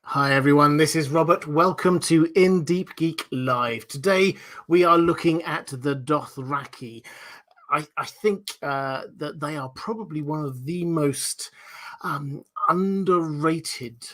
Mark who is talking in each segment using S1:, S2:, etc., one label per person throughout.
S1: Hi everyone, this is Robert. Welcome to In Deep Geek Live. Today we are looking at the Dothraki. I think that they are probably one of the most underrated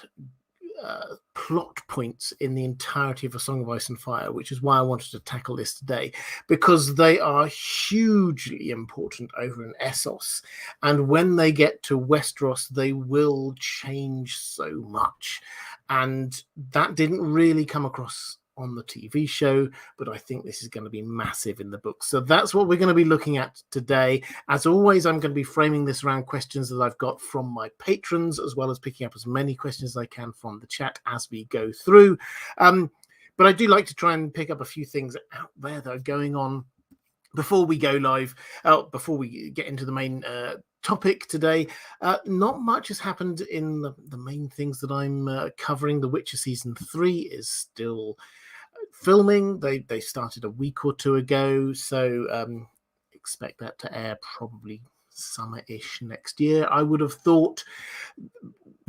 S1: plot points in the entirety of A Song of Ice and Fire, which is why I wanted to tackle this today, because they are hugely important over in Essos. And when they get to Westeros, they will change so much. And that didn't really come across on the TV show, but I think this is going to be massive in the book. So that's what we're going to be looking at today. As always, I'm going to be framing this around questions that I've got from my patrons, as well as picking up as many questions as I can from the chat as we go through. But I do like to try and pick up a few things out there that are going on before we go live, before we get into the main topic today. Not much has happened in the main things that I'm covering. The Witcher Season 3 is still filming. They started a week or two ago, so expect that to air probably summer-ish next year. I would have thought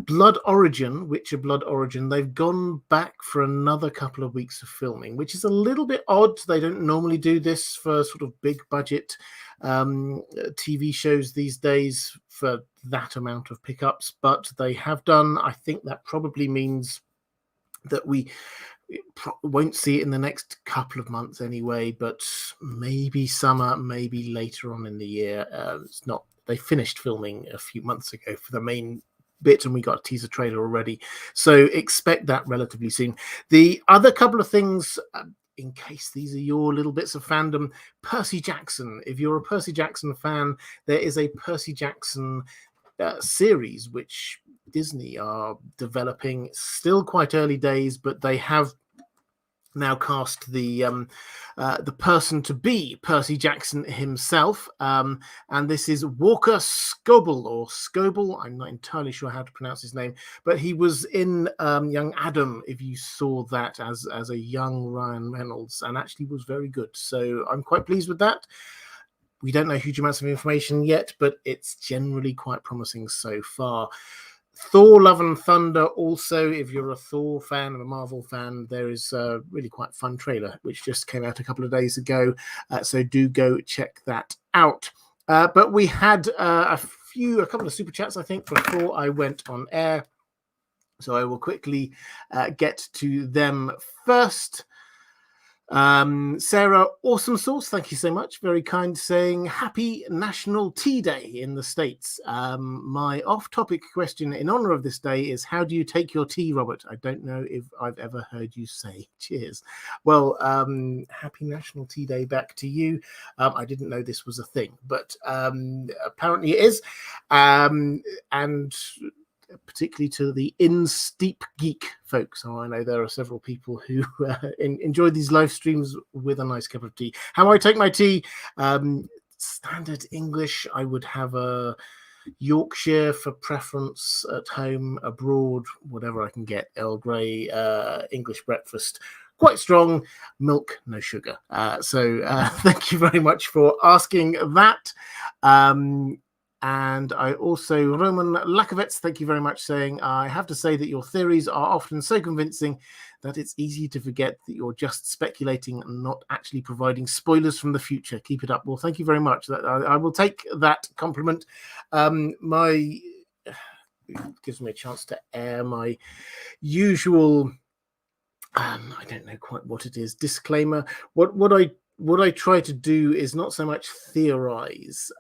S1: Witcher Blood Origin, they've gone back for another couple of weeks of filming, which is a little bit odd. They don't normally do this for sort of big budget TV shows these days for that amount of pickups, but they have done. I think that probably means that we won't see it in the next couple of months anyway, but maybe summer, maybe later on in the year. It's not. They finished filming a few months ago for the main bit, and we got a teaser trailer already, so expect that relatively soon. The other couple of things, in case these are your little bits of fandom, Percy Jackson. If you're a Percy Jackson fan, there is a Percy Jackson series which Disney are developing. Still quite early days, but they have now cast the person to be Percy Jackson himself, and this is Walker Scobell. I'm not entirely sure how to pronounce his name, but he was in Young Adam, if you saw that, as a young Ryan Reynolds, and actually was very good. So I'm quite pleased with that. We don't know huge amounts of information yet, but it's generally quite promising so far. Thor Love and Thunder also, if you're a Thor fan, a Marvel fan, there is a really quite fun trailer which just came out a couple of days ago, so do go check that out. But we had a couple of super chats, I think, before I went on air, so I will quickly get to them first. Sarah Awesome Sauce, thank you so much, very kind, saying happy National Tea Day in the States. My off-topic question in honor of this day is, how do you take your tea, Robert? I don't know if I've ever heard you say. Cheers. Well, happy National Tea Day back to you. I didn't know this was a thing, but apparently it is, and particularly to the Deep Geek folks. So I know there are several people who enjoy these live streams with a nice cup of tea. How I take my tea, standard English. I would have a Yorkshire for preference at home, abroad, whatever I can get. Earl Grey, English breakfast. Quite strong, milk, no sugar. So thank you very much for asking that. And I also, Roman Lakovets, thank you very much, saying, I have to say that your theories are often so convincing that it's easy to forget that you're just speculating and not actually providing spoilers from the future. Keep it up. Well, thank you very much. I will take that compliment. It gives me a chance to air my usual, I don't know quite what it is, disclaimer. What I try to do is not so much theorize,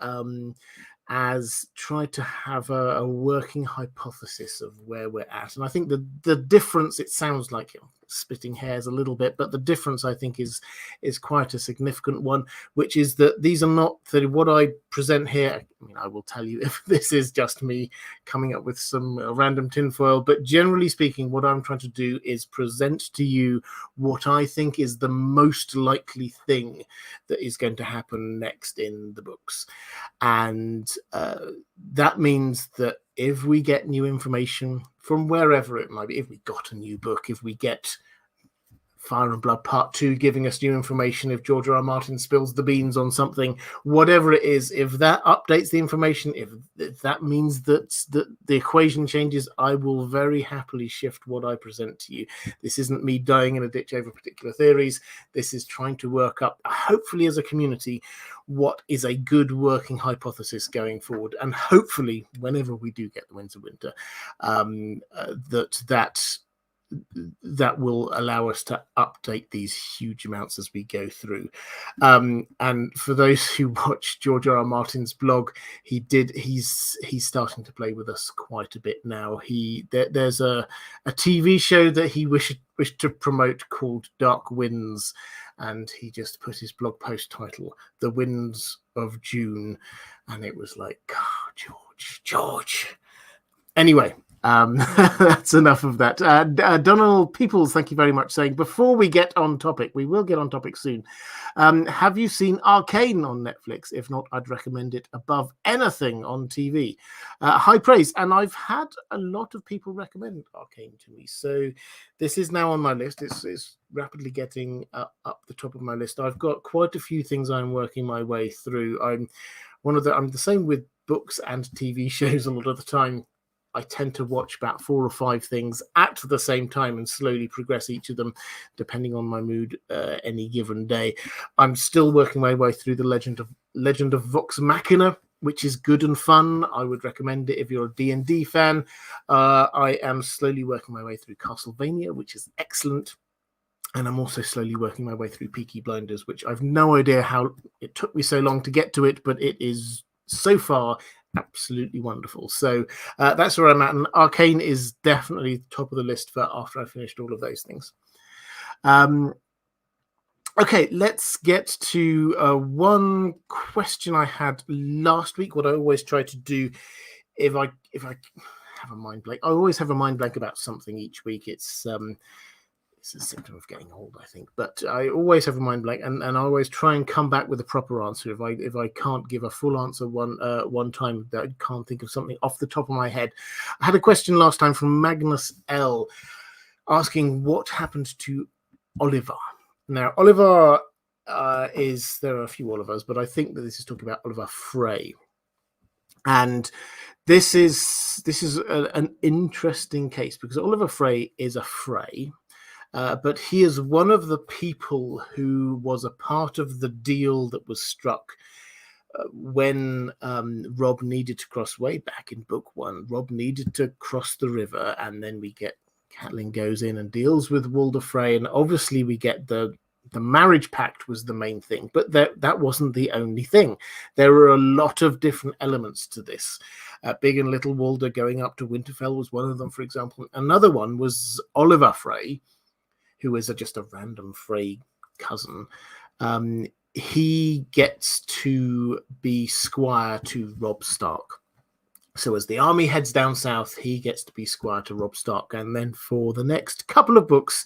S1: as try to have a working hypothesis of where we're at. And I think the difference, it sounds like splitting hairs a little bit, but the difference I think is quite a significant one, which is that these are not what I present here. I mean, I will tell you if this is just me coming up with some random tinfoil, but generally speaking, what I'm trying to do is present to you what I think is the most likely thing that is going to happen next in the books. And that means that if we get new information from wherever it might be, if we got a new book, if we get Fire and Blood Part 2 giving us new information, if George R. R. Martin spills the beans on something, whatever it is, if that updates the information, if that means that the equation changes, I will very happily shift what I present to you. This isn't me dying in a ditch over particular theories. This is trying to work up, hopefully as a community, what is a good working hypothesis going forward. And hopefully, whenever we do get the Winds of Winter, that will allow us to update these huge amounts as we go through. And for those who watch George R. R. Martin's blog, he's starting to play with us quite a bit now. There's a TV show that he wished to promote called Dark Winds, and he just put his blog post title The Winds of June, and it was like, oh, George. Anyway, that's enough of that. Donald Peoples, thank you very much, saying, before we get on topic, we will get on topic soon. Have you seen Arcane on Netflix? If not, I'd recommend it above anything on TV. High praise. And I've had a lot of people recommend Arcane to me. So this is now on my list. It's rapidly getting up the top of my list. I've got quite a few things I'm working my way through. I'm the same with books and TV shows a lot of the time. I tend to watch about 4 or 5 things at the same time and slowly progress each of them, depending on my mood any given day. I'm still working my way through the Legend of Vox Machina, which is good and fun. I would recommend it if you're a D&D fan. I am slowly working my way through Castlevania, which is excellent. And I'm also slowly working my way through Peaky Blinders, which I've no idea how it took me so long to get to it, but it is so far absolutely wonderful. So that's where I'm at, and Arcane is definitely top of the list for after I finished all of those things. Okay, let's get to one question I had last week. What I always try to do if I have a mind blank, I always have a mind blank about something each week. It's a symptom of getting old, I think. But I always have a mind blank, and I always try and come back with a proper answer. If I can't give a full answer one time, that I can't think of something off the top of my head. I had a question last time from Magnus L, asking what happened to Olyvar. Now, Olyvar there are a few Olivars, but I think that this is talking about Olyvar Frey. And this is an interesting case because Olyvar Frey is a Frey. But he is one of the people who was a part of the deal that was struck when Robb needed to cross way back in book 1. Robb needed to cross the river, and then we get Catelyn goes in and deals with Walder Frey, and obviously we get the marriage pact was the main thing, but that wasn't the only thing. There were a lot of different elements to this. Big and Little Walder going up to Winterfell was one of them, for example. Another one was Olyvar Frey, who is just a random Frey cousin. He gets to be squire to Robb Stark. So as the army heads down south, he gets to be squire to Robb Stark. And then for the next couple of books,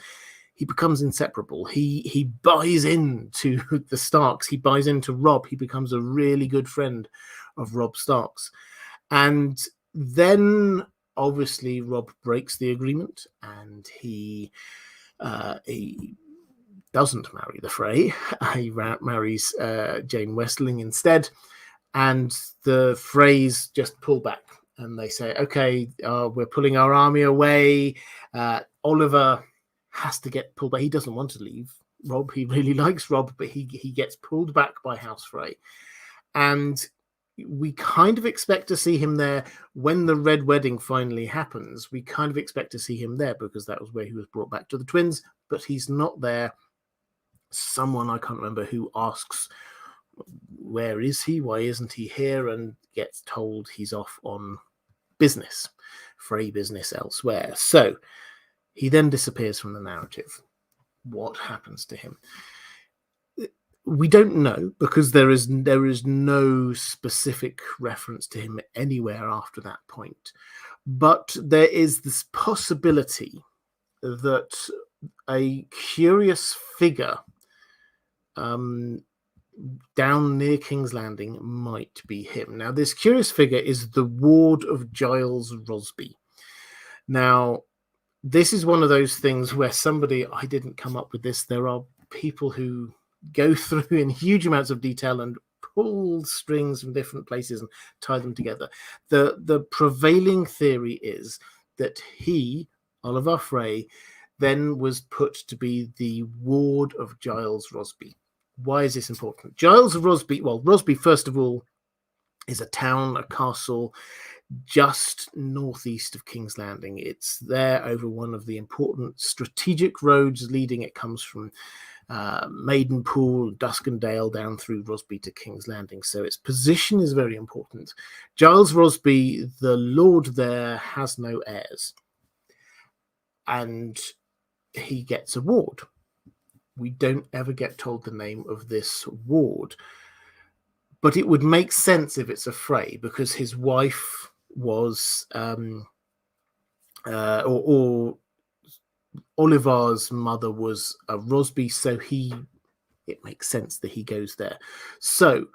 S1: he becomes inseparable. He buys into the Starks. He buys into Robb. He becomes a really good friend of Robb Stark's. And then, obviously, Robb breaks the agreement, and he doesn't marry the Frey. He marries Jane Westling instead, and the Freys just pull back and they say, okay, we're pulling our army away. Olyvar has to get pulled back. He doesn't want to leave Robb. He really likes Robb, but he gets pulled back by House Frey. And we kind of expect to see him there when the Red Wedding finally happens. We kind of expect to see him there because that was where he was brought back to the twins, but he's not there. Someone, I can't remember who, asks, where is he? Why isn't he here? And gets told he's off on business, Frey business elsewhere. So he then disappears from the narrative. What happens to him? We don't know because there is no specific reference to him anywhere after that point. But there is this possibility that a curious figure down near King's Landing might be him. Now, this curious figure is the ward of Giles Rosby. Now, this is one of those things where I didn't come up with this. There are people who go through in huge amounts of detail and pull strings from different places and tie them together. The prevailing theory is that he, Olyvar Frey, then was put to be the ward of Giles Rosby. Why is this important? Giles Rosby, well, Rosby, first of all, is a town, a castle, just northeast of King's Landing. It's there over one of the important strategic roads leading. It comes from Maidenpool, Duskendale, down through Rosby to King's Landing. So its position is very important. Giles Rosby, the lord there, has no heirs. And he gets a ward. We don't ever get told the name of this ward. But it would make sense if it's a Frey, because his wife was, or Olyvar's mother was a Rosby, so it makes sense that he goes there. So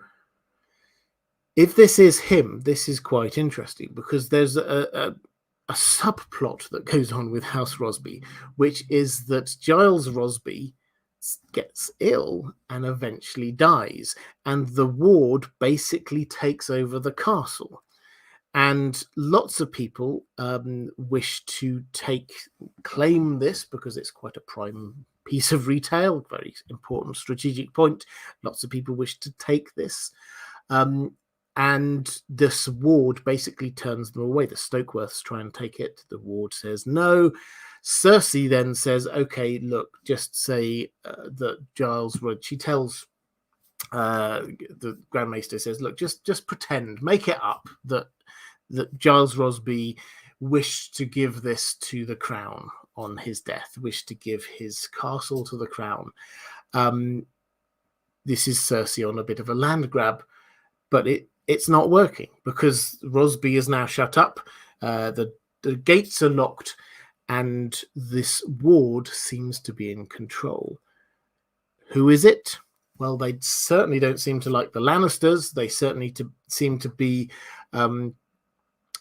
S1: if this is him, this is quite interesting, because there's a subplot that goes on with House Rosby, which is that Giles Rosby gets ill and eventually dies, and the ward basically takes over the castle. And lots of people wish to claim this because it's quite a prime piece of retail, very important strategic point. Lots of people wish to take this. And this ward basically turns them away. The Stokeworths try and take it. The ward says no. Cersei then says, okay, look, just say that Giles would. She tells the Grand Maester, says, look, just pretend, make it up that Giles Rosby wished to give this to the crown on his death, wished to give his castle to the crown. This is Cersei on a bit of a land grab, but it's not working because Rosby is now shut up. The gates are locked, and this ward seems to be in control. Who is it? Well, they certainly don't seem to like the Lannisters. They certainly seem to be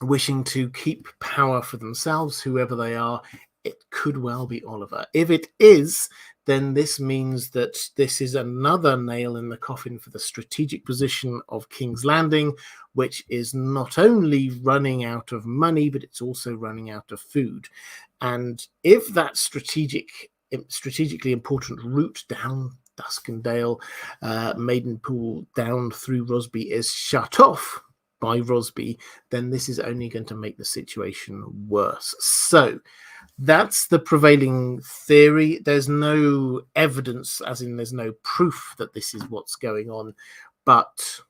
S1: wishing to keep power for themselves, whoever they are. It could well be Olyvar. If it is, then this means that this is another nail in the coffin for the strategic position of King's Landing, which is not only running out of money, but it's also running out of food. And if that strategically important route down Duskendale, Maidenpool, down through Rosby is shut off by Rosby, then this is only going to make the situation worse. So that's the prevailing theory. There's no evidence, as in there's no proof that this is what's going on, but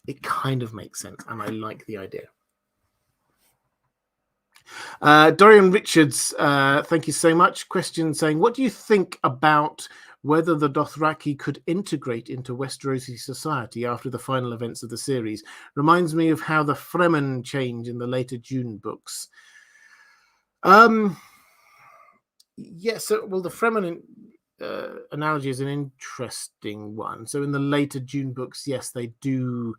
S1: it kind of makes sense, and I like the idea. Dorian Richards, thank you so much. Question saying, what do you think about whether the Dothraki could integrate into Westerosi society after the final events of the series? Reminds me of how the Fremen change in the later Dune books. Yes, well, the Fremen analogy is an interesting one. So in the later Dune books, yes, they do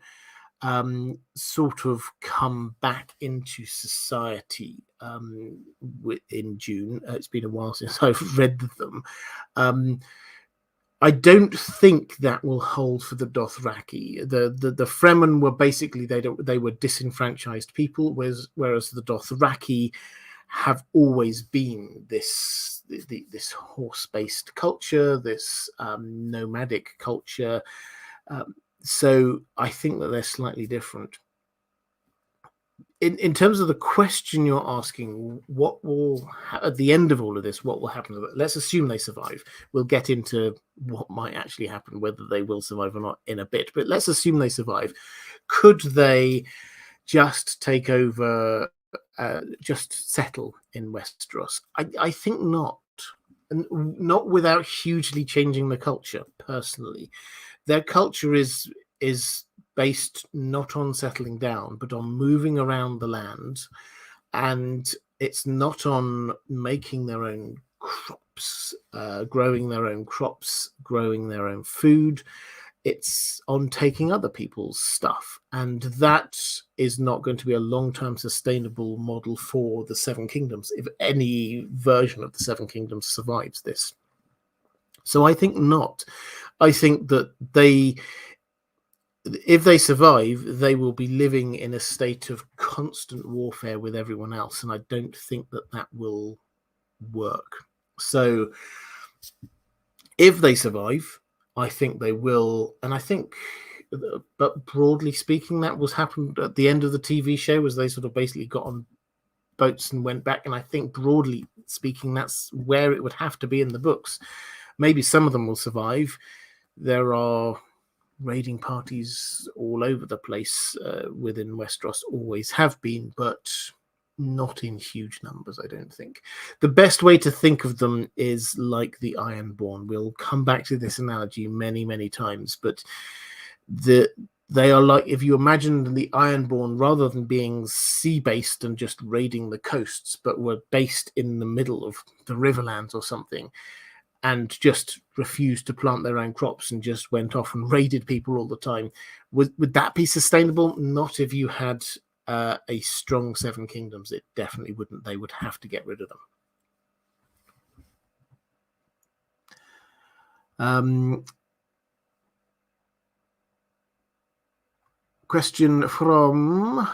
S1: sort of come back into society in Dune. It's been a while since I've read them. I don't think that will hold for the Dothraki. The Fremen were basically they were disenfranchised people, whereas the Dothraki have always been this horse-based culture, this nomadic culture. So I think that they're slightly different. In terms of the question you're asking, what will at the end of all of this, what will happen to them? Let's assume they survive. We'll get into what might actually happen, whether they will survive or not in a bit. But let's assume they survive. Could they just take over, just settle in Westeros? I think not. And not without hugely changing the culture, personally. Their culture is based not on settling down, but on moving around the land. And it's not on making their own crops, growing their own crops, growing their own food. It's on taking other people's stuff. And that is not going to be a long-term sustainable model for the Seven Kingdoms, if any version of the Seven Kingdoms survives this. So I think not. I think that if they survive, they will be living in a state of constant warfare with everyone else. And I don't think that that will work. So if they survive, I think they will. And I think, but broadly speaking, that was happened at the end of the TV show, as they sort of basically got on boats and went back. And I think broadly speaking, that's where it would have to be in the books. Maybe some of them will survive. There are raiding parties all over the place within Westeros, always have been, but not in huge numbers, I don't think. The best way to think of them is like the Ironborn. We'll come back to this analogy many, many times, but they are like, if you imagine the Ironborn, rather than being sea-based and just raiding the coasts, but were based in the middle of the Riverlands or something, and just refused to plant their own crops and just went off and raided people all the time. Would that be sustainable? Not if you had a strong Seven Kingdoms. It definitely wouldn't. They would have to get rid of them. Question from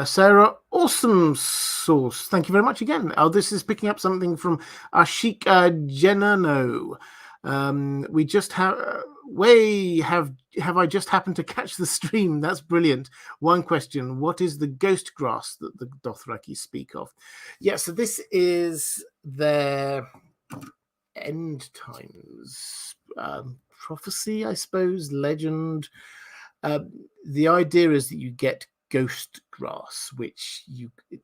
S1: Sarah Awesome Sauce. Thank you very much again. Oh, this is picking up something from Ashik Genano. We just have I just happened to catch the stream? That's brilliant. One question: what is the ghost grass that the Dothraki speak of? Yeah, so this is their end times prophecy, I suppose, legend. The idea is that you get ghost grass, which it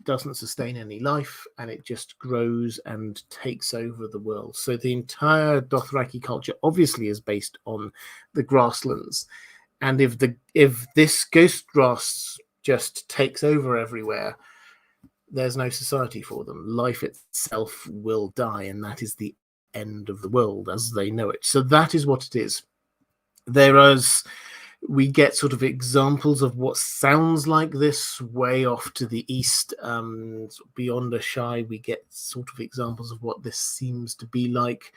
S1: doesn't sustain any life, and it just grows and takes over the world. So the entire Dothraki culture obviously is based on the grasslands, and if this ghost grass just takes over everywhere, there's no society for them. Life itself will die, and that is the end of the world as they know it. So that is what it is. We get sort of examples of what sounds like this way off to the east. Beyond Nhai, we get sort of examples of what this seems to be like.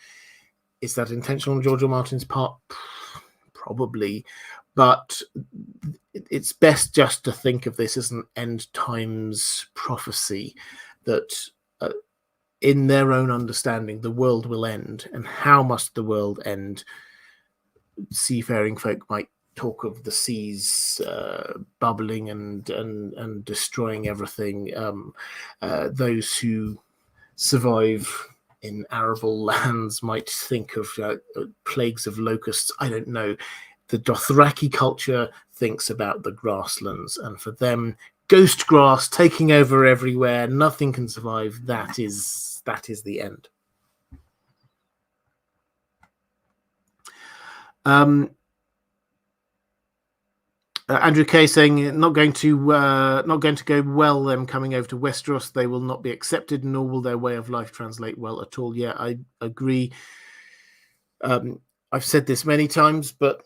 S1: Is that intentional on George R. Martin's part? Probably. But it's best just to think of this as an end times prophecy that in their own understanding, the world will end. And how must the world end? Seafaring folk might talk of the seas bubbling and destroying everything. Those who survive in arable lands might think of plagues of locusts. I don't know. The Dothraki culture thinks about the grasslands, and for them, ghost grass taking over everywhere, nothing can survive. That is the end. Andrew Kay saying not going to go well. Them coming over to Westeros, they will not be accepted, nor will their way of life translate well at all. Yeah, I agree. I've said this many times, but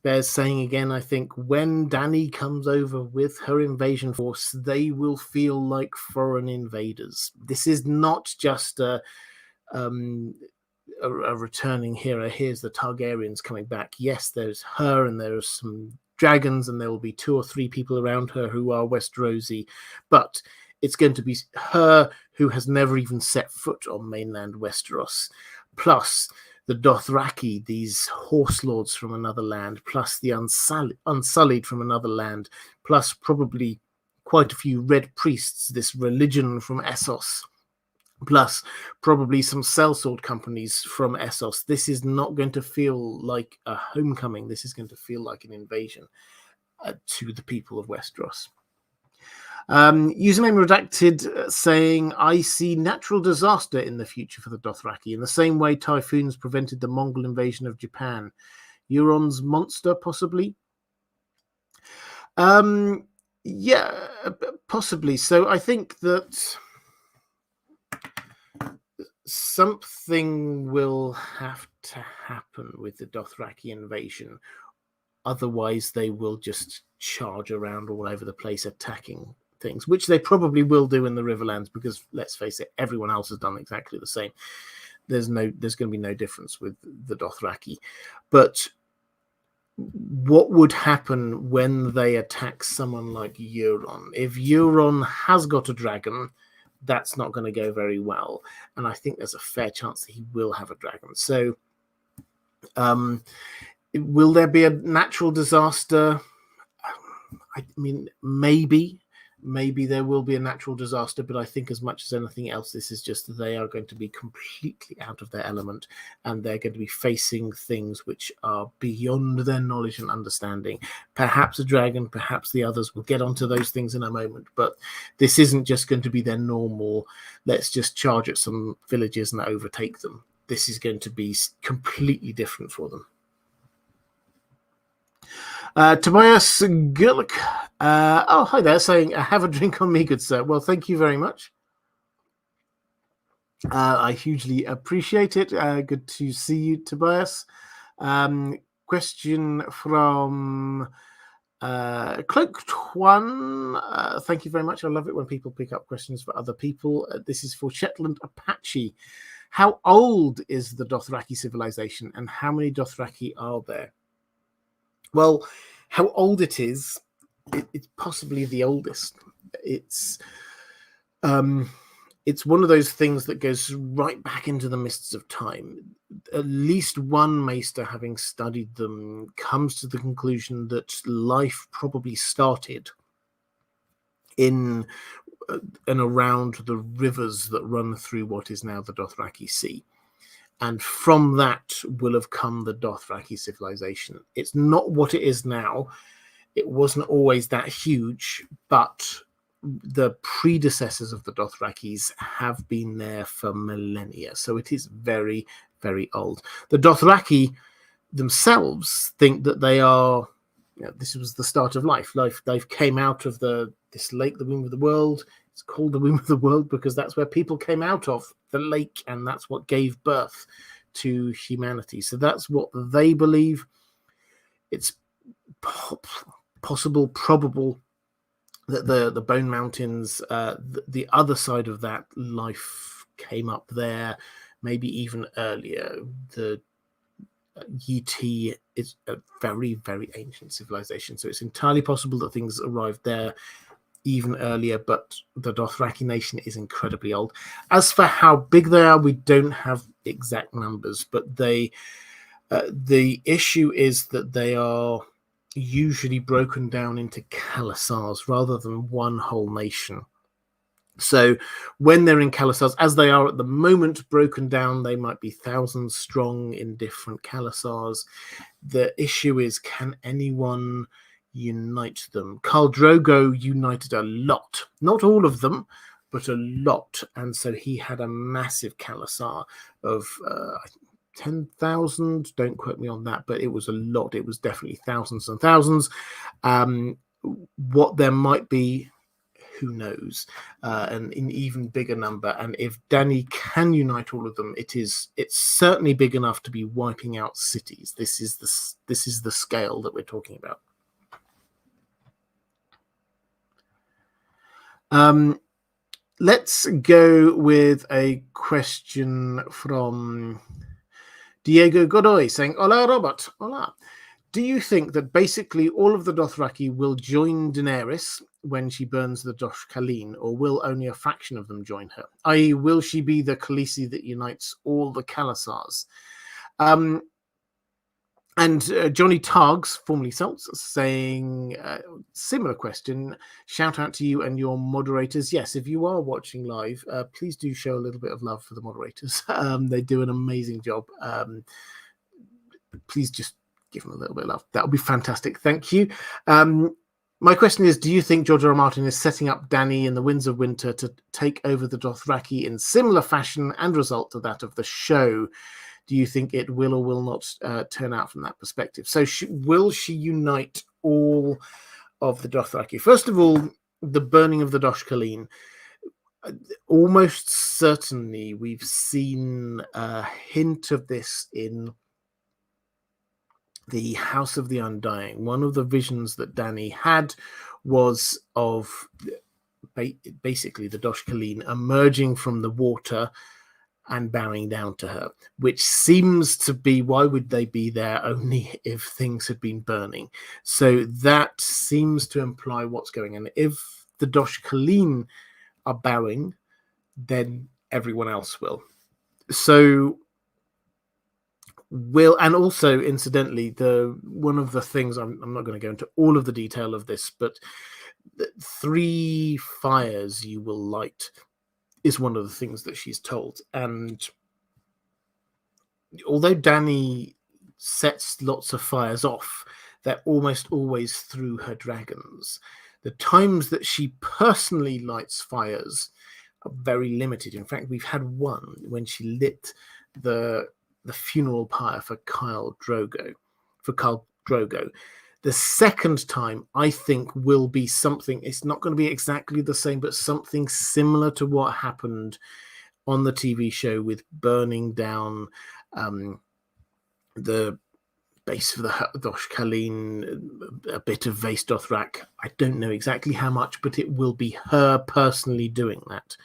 S1: bears saying again. I think when Dany comes over with her invasion force, they will feel like foreign invaders. This is not just a returning hero. Here's the Targaryens coming back. Yes, there's her, and there's some dragons, and there will be 2 or 3 people around her who are Westerosi, but it's going to be her who has never even set foot on mainland Westeros, plus the Dothraki, these horse lords from another land, plus the unsullied from another land, plus probably quite a few red priests, this religion from Essos, plus probably some sellsword companies from Essos. This is not going to feel like a homecoming. This is going to feel like an invasion to the people of Westeros. Username redacted saying, I see natural disaster in the future for the Dothraki, in the same way typhoons prevented the Mongol invasion of Japan. Euron's monster, possibly? Yeah, possibly. So I think that something will have to happen with the Dothraki invasion. Otherwise, they will just charge around all over the place attacking things, which they probably will do in the Riverlands, because let's face it, everyone else has done exactly the same. There's going to be no difference with the Dothraki. But what would happen when they attack someone like Euron? If Euron has got a dragon, that's not going to go very well. And I think there's a fair chance that he will have a dragon. So will there be a natural disaster? I mean, maybe there will be a natural disaster, but I think as much as anything else, this is just they are going to be completely out of their element, and they're going to be facing things which are beyond their knowledge and understanding. Perhaps a dragon, perhaps the others. We'll get onto those things in a moment, but this isn't just going to be their normal, let's just charge at some villages and overtake them. This is going to be completely different for them. Tobias Gurlik, hi there, saying, have a drink on me, good sir. Well, thank you very much. I hugely appreciate it. Good to see you, Tobias. Question from Cloaked One. Thank you very much. I love it when people pick up questions for other people. This is for Shetland Apache. How old is the Dothraki civilization, and how many Dothraki are there? Well, how old it is, it's possibly the oldest. It's one of those things that goes right back into the mists of time. At least one maester, having studied them, comes to the conclusion that life probably started in and around the rivers that run through what is now the Dothraki Sea. And from that will have come the Dothraki civilization. It's not what it is now. It wasn't always that huge, but the predecessors of the Dothrakis have been there for millennia. So it is very, very old. The Dothraki themselves think that they are, this was the start of life. They've came out of this lake, the womb of the world. It's called the womb of the world because that's where people came out of, the lake, and that's what gave birth to humanity. So that's what they believe. It's possible, probable that the Bone Mountains, the other side of that, life came up there, maybe even earlier. The Yeti is a very, very ancient civilization, so it's entirely possible that things arrived there even earlier, but the Dothraki nation is incredibly old. As for how big they are, we don't have exact numbers, but the issue is that they are usually broken down into Khalasars rather than one whole nation. So when they're in Khalasars, as they are at the moment, broken down, they might be thousands strong in different Khalasars. The issue is, can anyone unite them? Khal Drogo united a lot, not all of them, but a lot, and so he had a massive Khalasar of 10,000. Don't quote me on that, but it was a lot. It was definitely thousands and thousands. What there might be, who knows? And an even bigger number. And if Dany can unite all of them, it's certainly big enough to be wiping out cities. This is the scale that we're talking about. Let's go with a question from Diego Godoy saying, Hola, Robert. Hola. Do you think that basically all of the Dothraki will join Daenerys when she burns the Dosh Khaleen, or will only a fraction of them join her? I.e., will she be the Khaleesi that unites all the Khalasars? And Johnny Targs, formerly Seltz, saying, similar question, shout out to you and your moderators. Yes, if you are watching live, please do show a little bit of love for the moderators. They do an amazing job. Please just give them a little bit of love. That would be fantastic. Thank you. My question is, do you think George R. R. Martin is setting up Dany in the Winds of Winter to take over the Dothraki in similar fashion and result to that of the show? Do you think it will or will not turn out from that perspective? So will she unite all of the Dothraki? First of all, the burning of the Dosh Khaleen. Almost certainly we've seen a hint of this in the House of the Undying. One of the visions that Dany had was of basically the Dosh Khaleen emerging from the water and bowing down to her, which seems to be, why would they be there only if things had been burning? So that seems to imply what's going on. If the Dosh Khaleen are bowing, then everyone else will. So and also incidentally, one of the things, I'm not going to go into all of the detail of this, but the 3 fires you will light is one of the things that she's told. And although Dany sets lots of fires off, they're almost always through her dragons. The times that she personally lights fires are very limited. In fact, we've had one when she lit the funeral pyre for Khal Drogo. The second time, I think, will be something, it's not going to be exactly the same, but something similar to what happened on the TV show with burning down the base of the Dosh Khaleen, a bit of Vaes Dothrak. I don't know exactly how much, but it will be her personally doing that.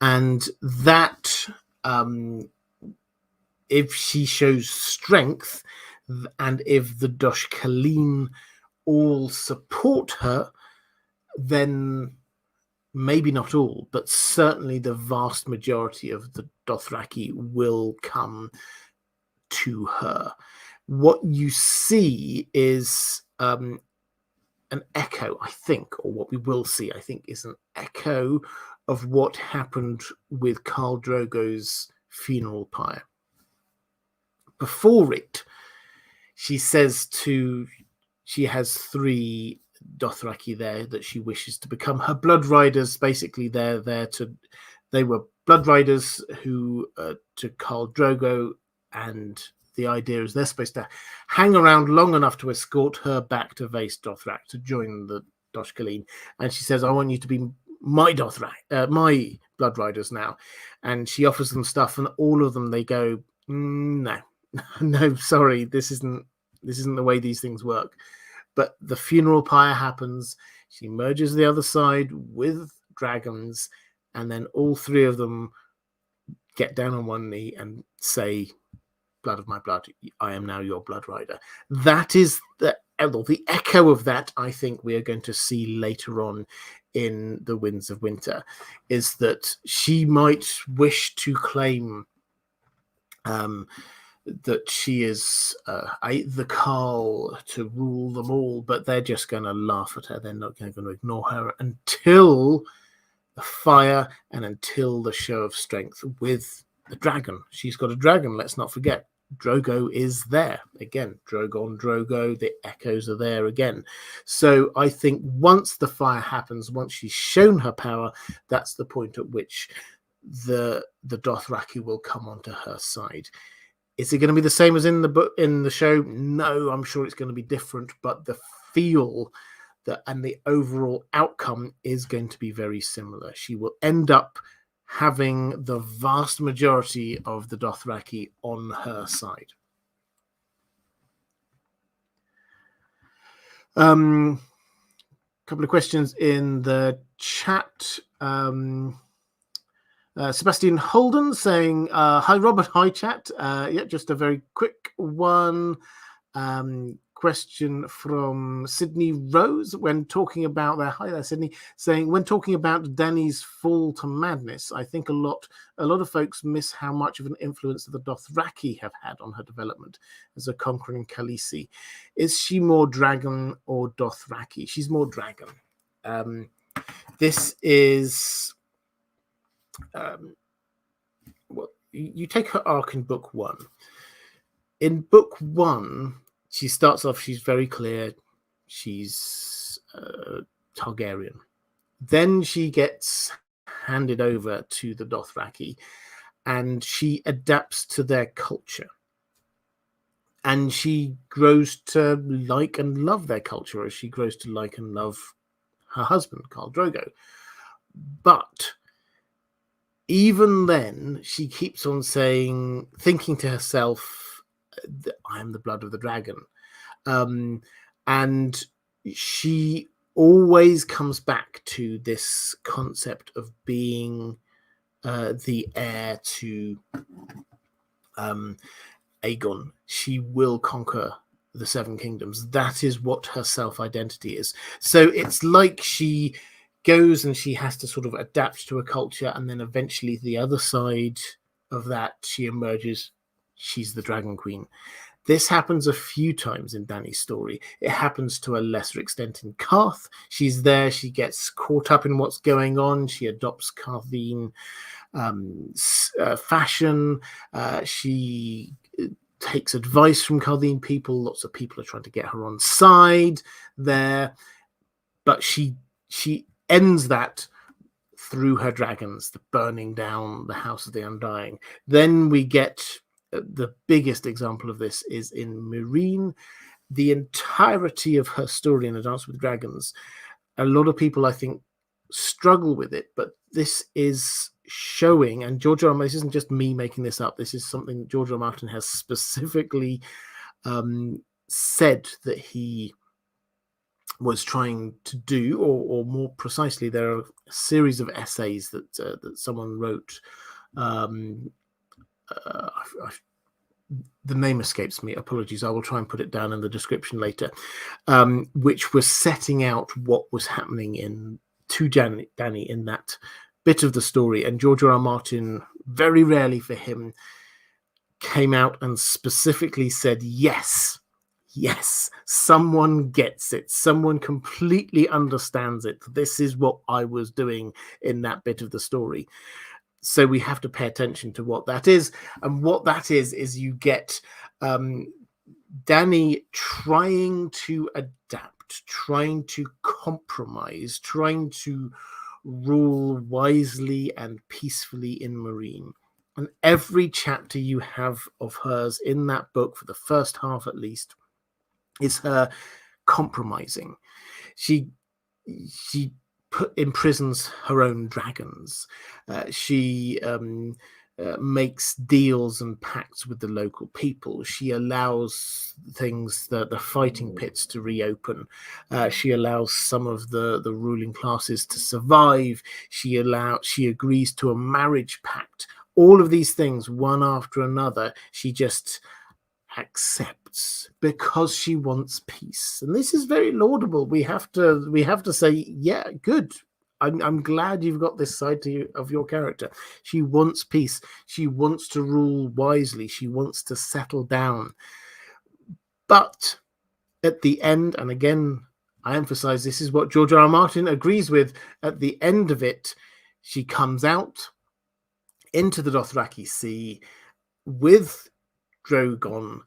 S1: And that, if she shows strength, and if the Dosh Khaleen all support her, then maybe not all, but certainly the vast majority of the Dothraki will come to her. What you see is an echo, I think, or what we will see, I think, is an echo of what happened with Khal Drogo's funeral pyre. Before it, she has 3 Dothraki there that she wishes to become her Bloodriders. Basically, they were Bloodriders who to Khal Drogo, and the idea is they're supposed to hang around long enough to escort her back to Vaes Dothrak to join the Dosh Khaleen. And she says, I want you to be my my Bloodriders now. And she offers them stuff, and all of them, they go, no, sorry, this isn't the way these things work. But the funeral pyre happens. She merges the other side with dragons, and then all 3 of them get down on one knee and say, blood of my blood, I am now your Bloodrider. That is the echo of that, I think we are going to see later on in the Winds of Winter, is that she might wish to claim that she is the Khal to rule them all, but they're just going to laugh at her. They're not going to ignore her until the fire and until the show of strength with the dragon. She's got a dragon, let's not forget. Drogo is there again. Drogo, the echoes are there again. So I think once the fire happens, once she's shown her power, that's the point at which the Dothraki will come onto her side. Is it going to be the same as in the show? No, I'm sure it's going to be different, but the feel and the overall outcome is going to be very similar. She will end up having the vast majority of the Dothraki on her side. Couple of questions in the chat. Sebastian Holden saying, hi, Robert. Hi, chat. Just a very quick one. Question from Sydney Rose when talking about hi there, Sydney, saying, when talking about Dany's fall to madness, I think a lot of folks miss how much of an influence the Dothraki have had on her development as a conquering Khaleesi. Is she more dragon or Dothraki? She's more dragon. This is... you take her arc in book 1. In book 1, she starts off, she's very clear, she's Targaryen. Then she gets handed over to the Dothraki, and she adapts to their culture. And she grows to like and love their culture as she grows to like and love her husband, Khal Drogo. But even then, she keeps on saying, thinking to herself, I am the blood of the dragon. And she always comes back to this concept of being the heir to Aegon. She will conquer the Seven Kingdoms. That is what her self-identity is. So it's like she goes and she has to sort of adapt to a culture, and then eventually the other side of that, she emerges. She's the Dragon Queen. This happens a few times in Dany's story. It happens to a lesser extent in Karth. She's there. She gets caught up in what's going on. She adopts Karthine fashion. She takes advice from Karthine people. Lots of people are trying to get her on side there. But she ends that through her dragons, the burning down the House of the Undying. Then we get the biggest example of this is in Meereen. The entirety of her story in A Dance with Dragons, a lot of people, I think, struggle with it, but this is showing, and George R. R. Martin, this isn't just me making this up, this is something George R. R. Martin has specifically said that he was trying to do, or more precisely, there are a series of essays that someone wrote. The name escapes me, apologies, I will try and put it down in the description later, which was setting out what was happening to Dany in that bit of the story. And George R. R. Martin, very rarely for him, came out and specifically said, yes, someone gets it. Someone completely understands it. This is what I was doing in that bit of the story. So we have to pay attention to what that is. And what that is you get Dany trying to adapt, trying to compromise, trying to rule wisely and peacefully in Meereen. And every chapter you have of hers in that book, for the first half at least, is her compromising. She imprisons her own dragons. She makes deals and pacts with the local people. She allows the fighting pits to reopen. She allows some of the ruling classes to survive. She agrees to a marriage pact. All of these things, one after another, she just accepts because she wants peace. And this is very laudable. We have to say, yeah, good. I'm glad you've got this side of your character. She wants peace. She wants to rule wisely. She wants to settle down. But at the end, and again, I emphasize this is what George R. R. Martin agrees with, at the end of it, she comes out into the Dothraki Sea with Drogon,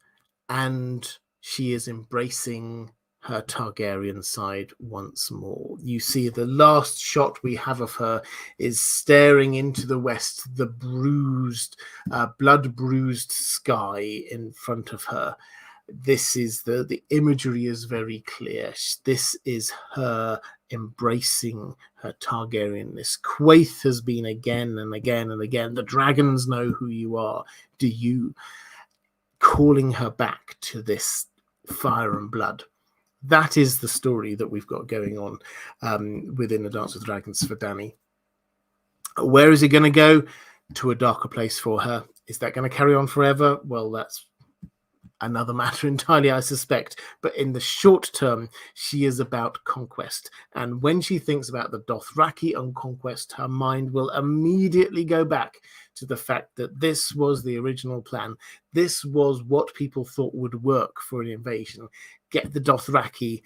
S1: and she is embracing her Targaryen side once more. You see the last shot we have of her is staring into the west, the bruised, blood-bruised sky in front of her. This is the imagery is very clear. This is her embracing her Targaryenness. Quaithe has been again and again and again. The dragons know who you are. Do you? Calling her back to this fire and blood. That is the story that we've got going on within A Dance with Dragons for Dany. Where is it going to go? To a darker place for her. Is that going to carry on forever? Well, that's another matter entirely, I suspect. But in the short term, she is about conquest. And when she thinks about the Dothraki and conquest, her mind will immediately go back to the fact that this was the original plan. This was what people thought would work for an invasion. Get the Dothraki,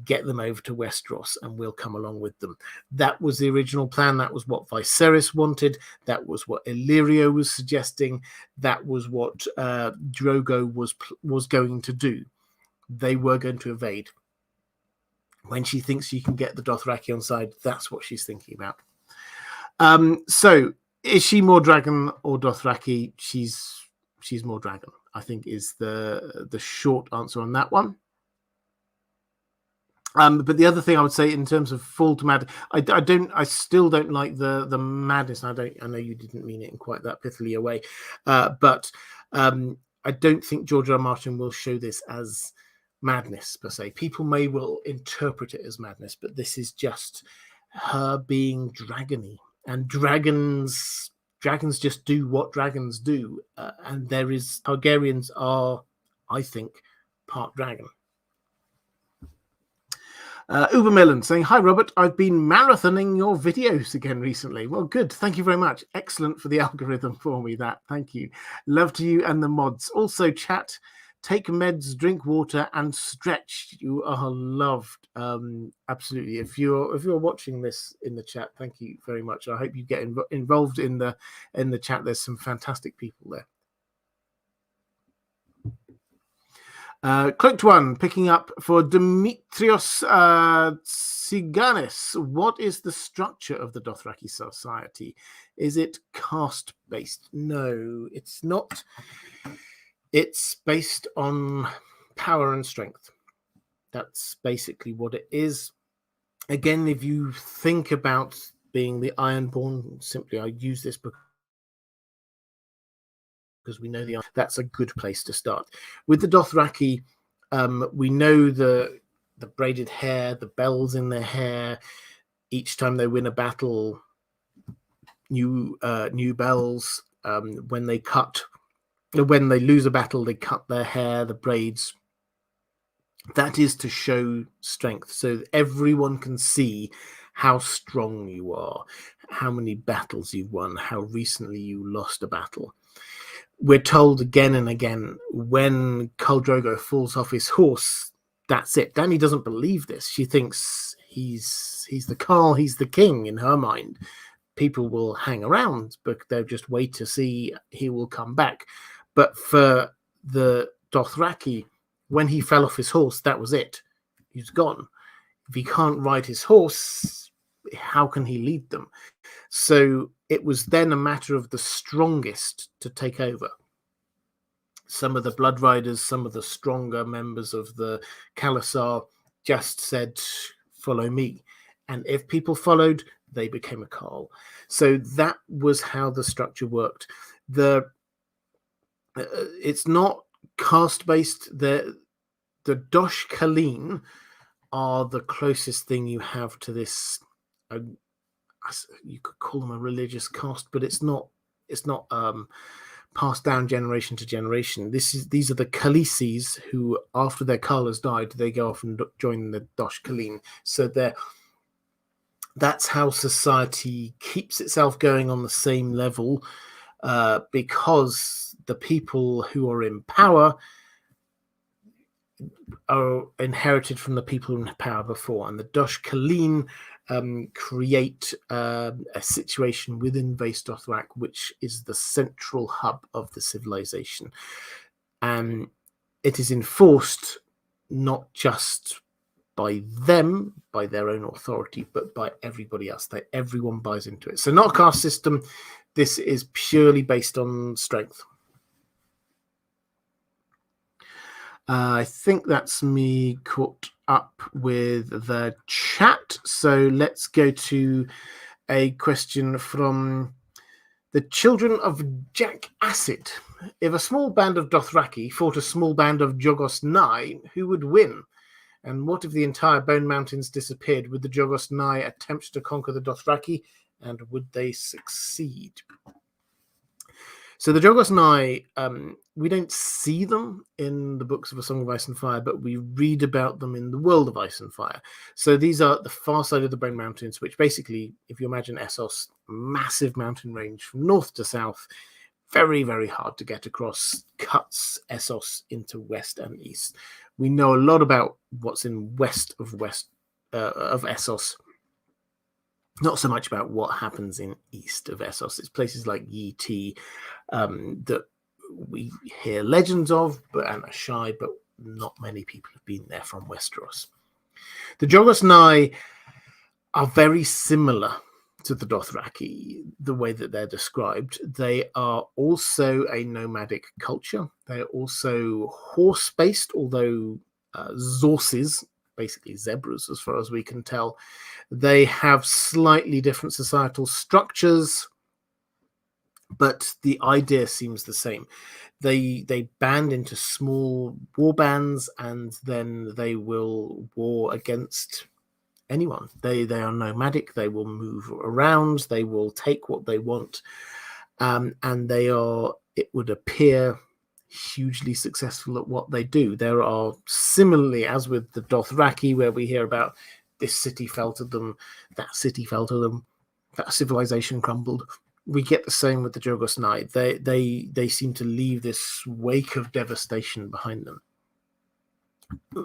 S1: get them over to Westeros, and we'll come along with them. That was the original plan. That was what Viserys wanted. That was what Illyrio was suggesting. That was what Drogo was going to do. They were going to invade. When she thinks she can get the Dothraki on side, that's what she's thinking about. So is she more dragon or Dothraki? She's more dragon, I think, is the short answer on that one. But the other thing I would say in terms of fall to madness, I still don't like the madness. I know you didn't mean it in quite that pithily a way, but I don't think George R. R. Martin will show this as madness per se. People may well interpret it as madness, but this is just her being dragony, and dragons just do what dragons do, and Targaryens are, I think, part dragon. Ubermelon saying, hi, Robert. I've been marathoning your videos again recently. Well, good. Thank you very much. Excellent for the algorithm for me, that. Thank you. Love to you and the mods. Also, chat, take meds, drink water, and stretch. You are loved. Absolutely. If you're watching this in the chat, thank you very much. I hope you get involved in the chat. There's some fantastic people there. Cloaked One, picking up for Dimitrios Tsiganis. What is the structure of the Dothraki society? Is it caste-based? No, it's not. It's based on power and strength. That's basically what it is. Again, if you think about being the Ironborn, simply I use this because we know that's a good place to start. With the Dothraki, we know the braided hair, the bells in their hair. Each time they win a battle, new bells. When they lose a battle, they cut their hair, the braids. That is to show strength, so everyone can see how strong you are, how many battles you've won, how recently you lost a battle. We're told again and again, when Khal Drogo falls off his horse, that's it. Dany doesn't believe this. She thinks he's the Khal, he's the king in her mind. People will hang around, but they'll just wait to see he will come back. But for the Dothraki, when he fell off his horse, that was it. He's gone. If he can't ride his horse, how can he lead them? So it was then a matter of the strongest to take over. Some of the Bloodriders, some of the stronger members of the Khalasar just said, follow me. And if people followed, they became a Khal. So that was how the structure worked. It's not caste-based. The Dosh Khaleen are the closest thing you have to this. You could call them a religious caste, but it's not passed down generation to generation. These are the Khaleesi's who, after their Khal has died, they go off and join the Dosh Khaleen. So that's how society keeps itself going on the same level, because the people who are in power are inherited from the people in power before, and the Dosh Khaleen create a situation within Vaes Dothrak, which is the central hub of the civilization. And it is enforced not just by them, by their own authority, but by everybody else. Everyone buys into it. So not a caste system. This is purely based on strength. I think that's me caught up with the chat. So let's go to a question from the Children of Jack Acid. If a small band of Dothraki fought a small band of Jogos Nhai, who would win? And what if the entire Bone Mountains disappeared? Would the Jogos Nhai attempt to conquer the Dothraki, and would they succeed? So the Jogos Nhai, we don't see them in the books of A Song of Ice and Fire, but we read about them in the world of Ice and Fire. So these are the far side of the Bone Mountains, which basically, if you imagine Essos, massive mountain range from north to south, very, very hard to get across, cuts Essos into west and east. We know a lot about what's in west of Essos. Not so much about what happens in east of Essos. It's places like Yi Ti that we hear legends of, and are shy, but not many people have been there from Westeros. The Jogos Nhai are very similar to the Dothraki, the way that they're described. They are also a nomadic culture. They're also horse-based, although Zorses basically zebras as far as we can tell. They have slightly different societal structures, but the idea seems the same. They band into small war bands, and then they will war against anyone. They are nomadic. They will move around. They will take what they want, and they are, it would appear, hugely successful at what they do. There are, similarly as with the Dothraki, where we hear about this city fell to them, that city fell to them, that civilization crumbled. We get the same with the Jogos Nhai. They seem to leave this wake of devastation behind them.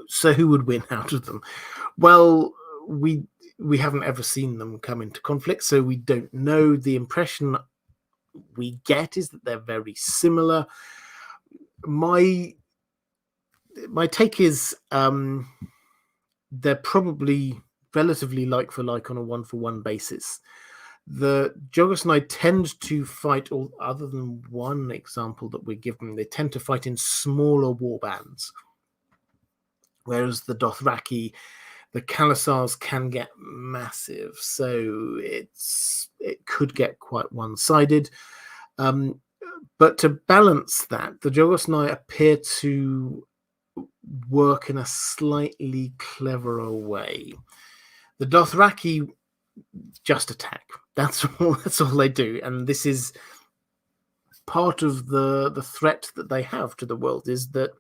S1: So who would win out of them? Well, we haven't ever seen them come into conflict, so we don't know. The impression we get is that they're very similar. My take is they're probably relatively like for like on a one-for-one basis. The Jogos Nhai tend to fight, or other than one example that we're given, they tend to fight in smaller war bands, whereas the Dothraki, the Khalasars, can get massive, so it could get quite one-sided. But to balance that, the Jogos Nhai appear to work in a slightly cleverer way. The Dothraki just attack. That's all they do, and this is part of the threat that they have to the world, is that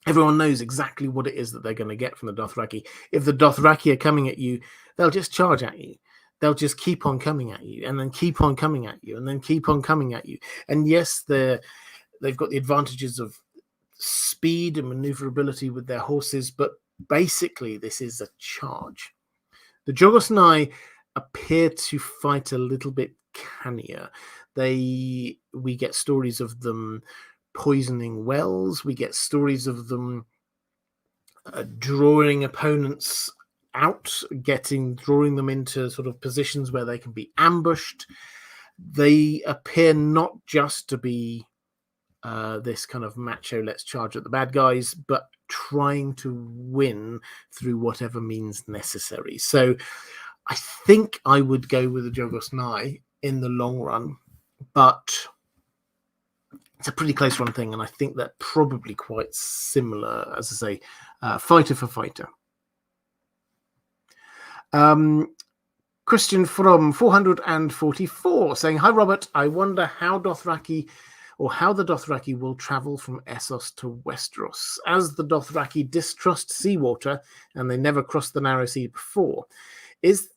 S1: everyone knows exactly what it is that they're going to get from the Dothraki. If the Dothraki are coming at you, they'll just charge at you. They'll just keep on coming at you, and then keep on coming at you, and then keep on coming at you. And yes, they've got the advantages of speed and maneuverability with their horses, but basically this is a charge. The Jogos Nhai appear to fight a little bit cannier. We get stories of them poisoning wells. We get stories of them drawing opponents out, drawing them into sort of positions where they can be ambushed. They appear not just to be this kind of macho, let's charge at the bad guys, but trying to win through whatever means necessary. So I think I would go with the Jogos Nhai in the long run, but it's a pretty close run thing, and I think they're probably quite similar, as I say, fighter for fighter. Christian from 444 saying, "Hi Robert, I wonder how the Dothraki will travel from Essos to Westeros, as the Dothraki distrust seawater and they never crossed the narrow sea before. Is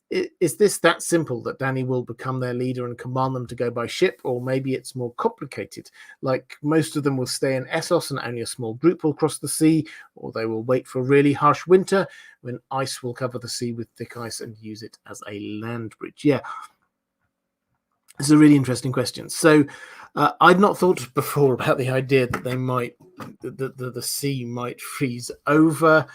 S1: this that simple, that Dany will become their leader and command them to go by ship, or maybe it's more complicated, like most of them will stay in Essos and only a small group will cross the sea, or they will wait for a really harsh winter when ice will cover the sea with thick ice and use it as a land bridge?" Yeah, it's a really interesting question. So I'd not thought before about the idea that they might, the sea might freeze over.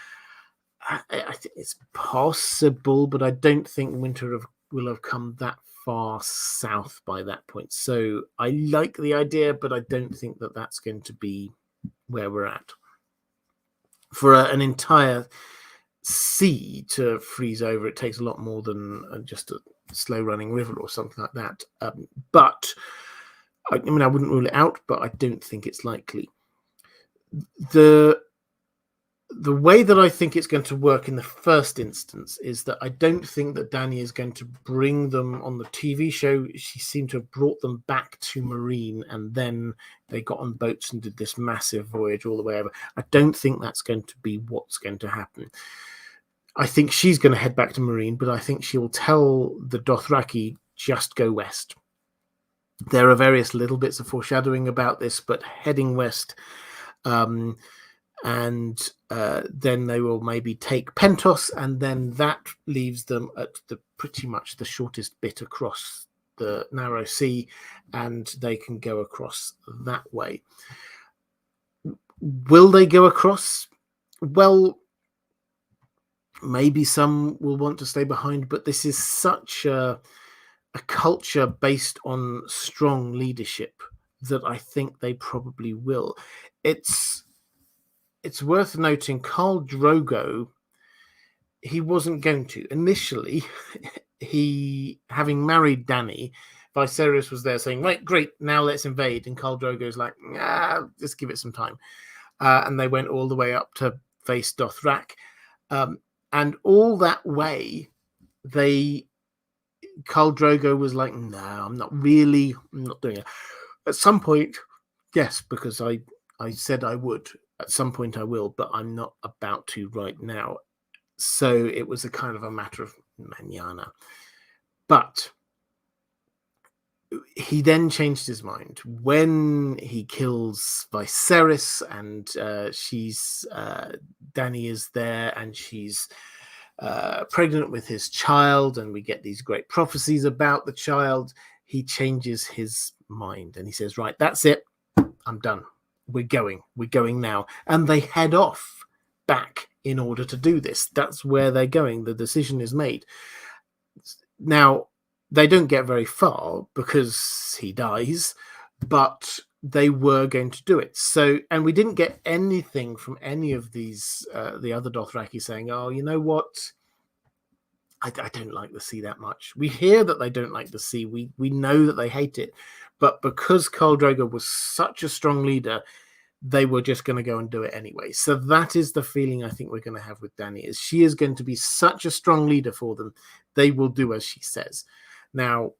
S1: I think it's possible, but I don't think winter will have come that far south by that point. So I like the idea, but I don't think that that's going to be where we're at. For an entire sea to freeze over, it takes a lot more than just a slow-running river or something like that. But I wouldn't rule it out, but I don't think it's likely. The way that I think it's going to work in the first instance is that I don't think that Dany is going to bring them on the TV show. She seemed to have brought them back to Marine, and then they got on boats and did this massive voyage all the way over. I don't think that's going to be what's going to happen. I think she's going to head back to Marine, but I think she will tell the Dothraki, just go west. There are various little bits of foreshadowing about this, but heading west, and then they will maybe take Pentos, and then that leaves them at pretty much the shortest bit across the narrow sea, and they can go across that way. Will they go across? Well, maybe some will want to stay behind, but this is such a culture based on strong leadership that I think they probably will. It's worth noting Khal Drogo he wasn't going to. Initially, he, having married Dany, Viserys was there saying, right, great, now let's invade. And Khal Drogo's like, just give it some time. And they went all the way up to face Dothraki. And all that way, Khal Drogo was like, no, I'm not doing it. At some point, yes, because I said I would. At some point I will, but I'm not about to right now. So it was a kind of a matter of manana. But he then changed his mind when he kills Viserys, and Dany is there, and she's pregnant with his child, and we get these great prophecies about the child. He changes his mind and he says, right, that's it, I'm done, we're going now. And they head off back in order to do this. That's where they're going. The decision is made. Now, they don't get very far because he dies, but they were going to do it. So, and we didn't get anything from any of these, the other Dothraki saying, oh, you know what? I don't like the sea that much. We hear that they don't like the sea. We know that they hate it. But because Khal Drogo was such a strong leader, they were just going to go and do it anyway. So that is the feeling I think we're going to have with Dany, is she is going to be such a strong leader for them. They will do as she says. Now,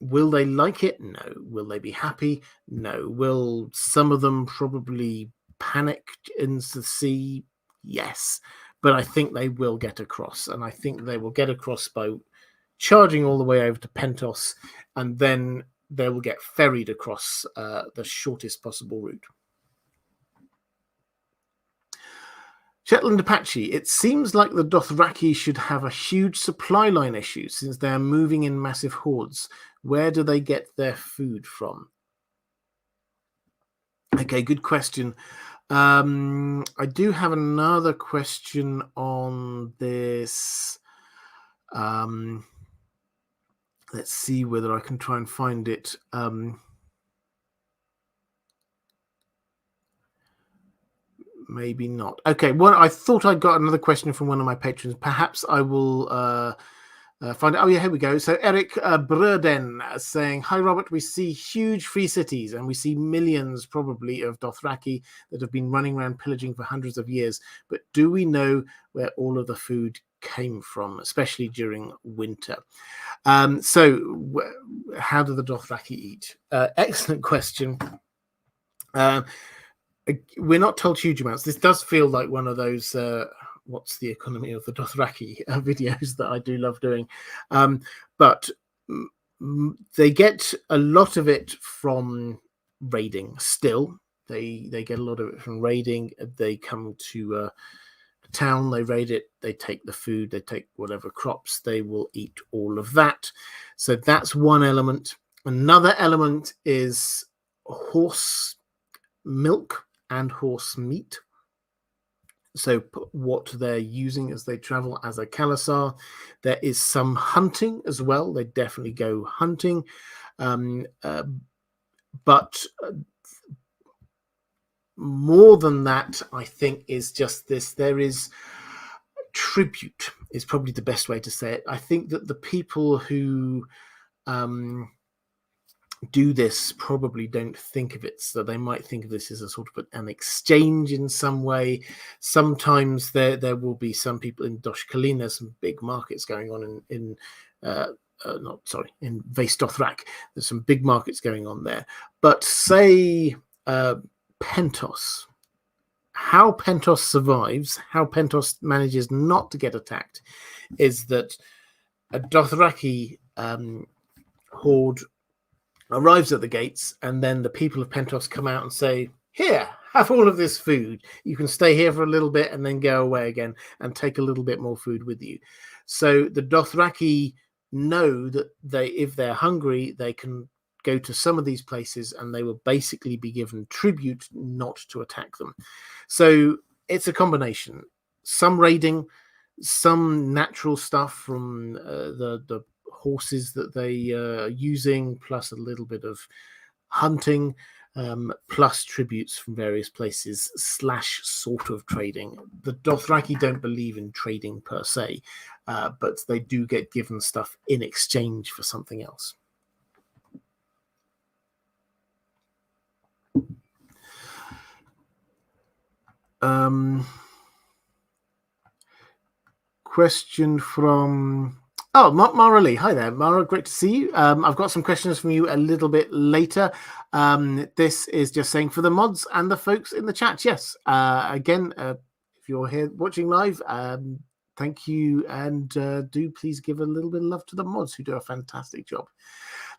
S1: will they like it? No. Will they be happy? No. Will some of them probably panic in the sea? Yes. But I think they will get across. And I think they will get across by charging all the way over to Pentos, and then they will get ferried across the shortest possible route. Shetland Apache, it seems like the Dothraki should have a huge supply line issue since they are moving in massive hordes. Where do they get their food from? Okay, good question. I do have another question on this. Let's see whether I can try and find it. Maybe not. Okay, well, I thought I got another question from one of my patrons. Perhaps I will find it. Oh, yeah, here we go. So Eric Bruden saying, hi, Robert, we see huge free cities and we see millions probably of Dothraki that have been running around pillaging for hundreds of years. But do we know where all of the food came from, especially during winter? So how do the Dothraki eat? Excellent question. We're not told huge amounts. This does feel like one of those what's the economy of the Dothraki videos that I do love doing. But they get a lot of it from raiding still. They get a lot of it from raiding. They come to a town, they raid it, they take the food, they take whatever crops, they will eat all of that. So that's one element. Another element is horse milk and horse meat. So what they're using as they travel as a Khalasar. There is some hunting as well. They definitely go hunting. But more than that, I think, is just this. There is tribute is probably the best way to say it. I think that the people who do this probably don't think of it, so they might think of this as a sort of an exchange in some way. Sometimes there will be some people in Dosh Khaleen. There's some big markets going on in Vaes Dothrak. There's some big markets going on there. But say Pentos, how Pentos survives, how Pentos manages not to get attacked, is that a Dothraki horde arrives at the gates, and then the people of Pentos come out and say, here, have all of this food. You can stay here for a little bit and then go away again and take a little bit more food with you. So the Dothraki know that if they're hungry, they can go to some of these places and they will basically be given tribute not to attack them. So it's a combination. Some raiding, some natural stuff from the horses that they are using, plus a little bit of hunting. plus tributes from various places / sort of trading. The Dothraki don't believe in trading per se, but they do get given stuff in exchange for something else. Question from Mara Lee. Hi there, Mara. Great to see you. I've got some questions from you a little bit later. This is just saying for the mods and the folks in the chat. Yes. Again, if you're here watching live, thank you, and do please give a little bit of love to the mods who do a fantastic job.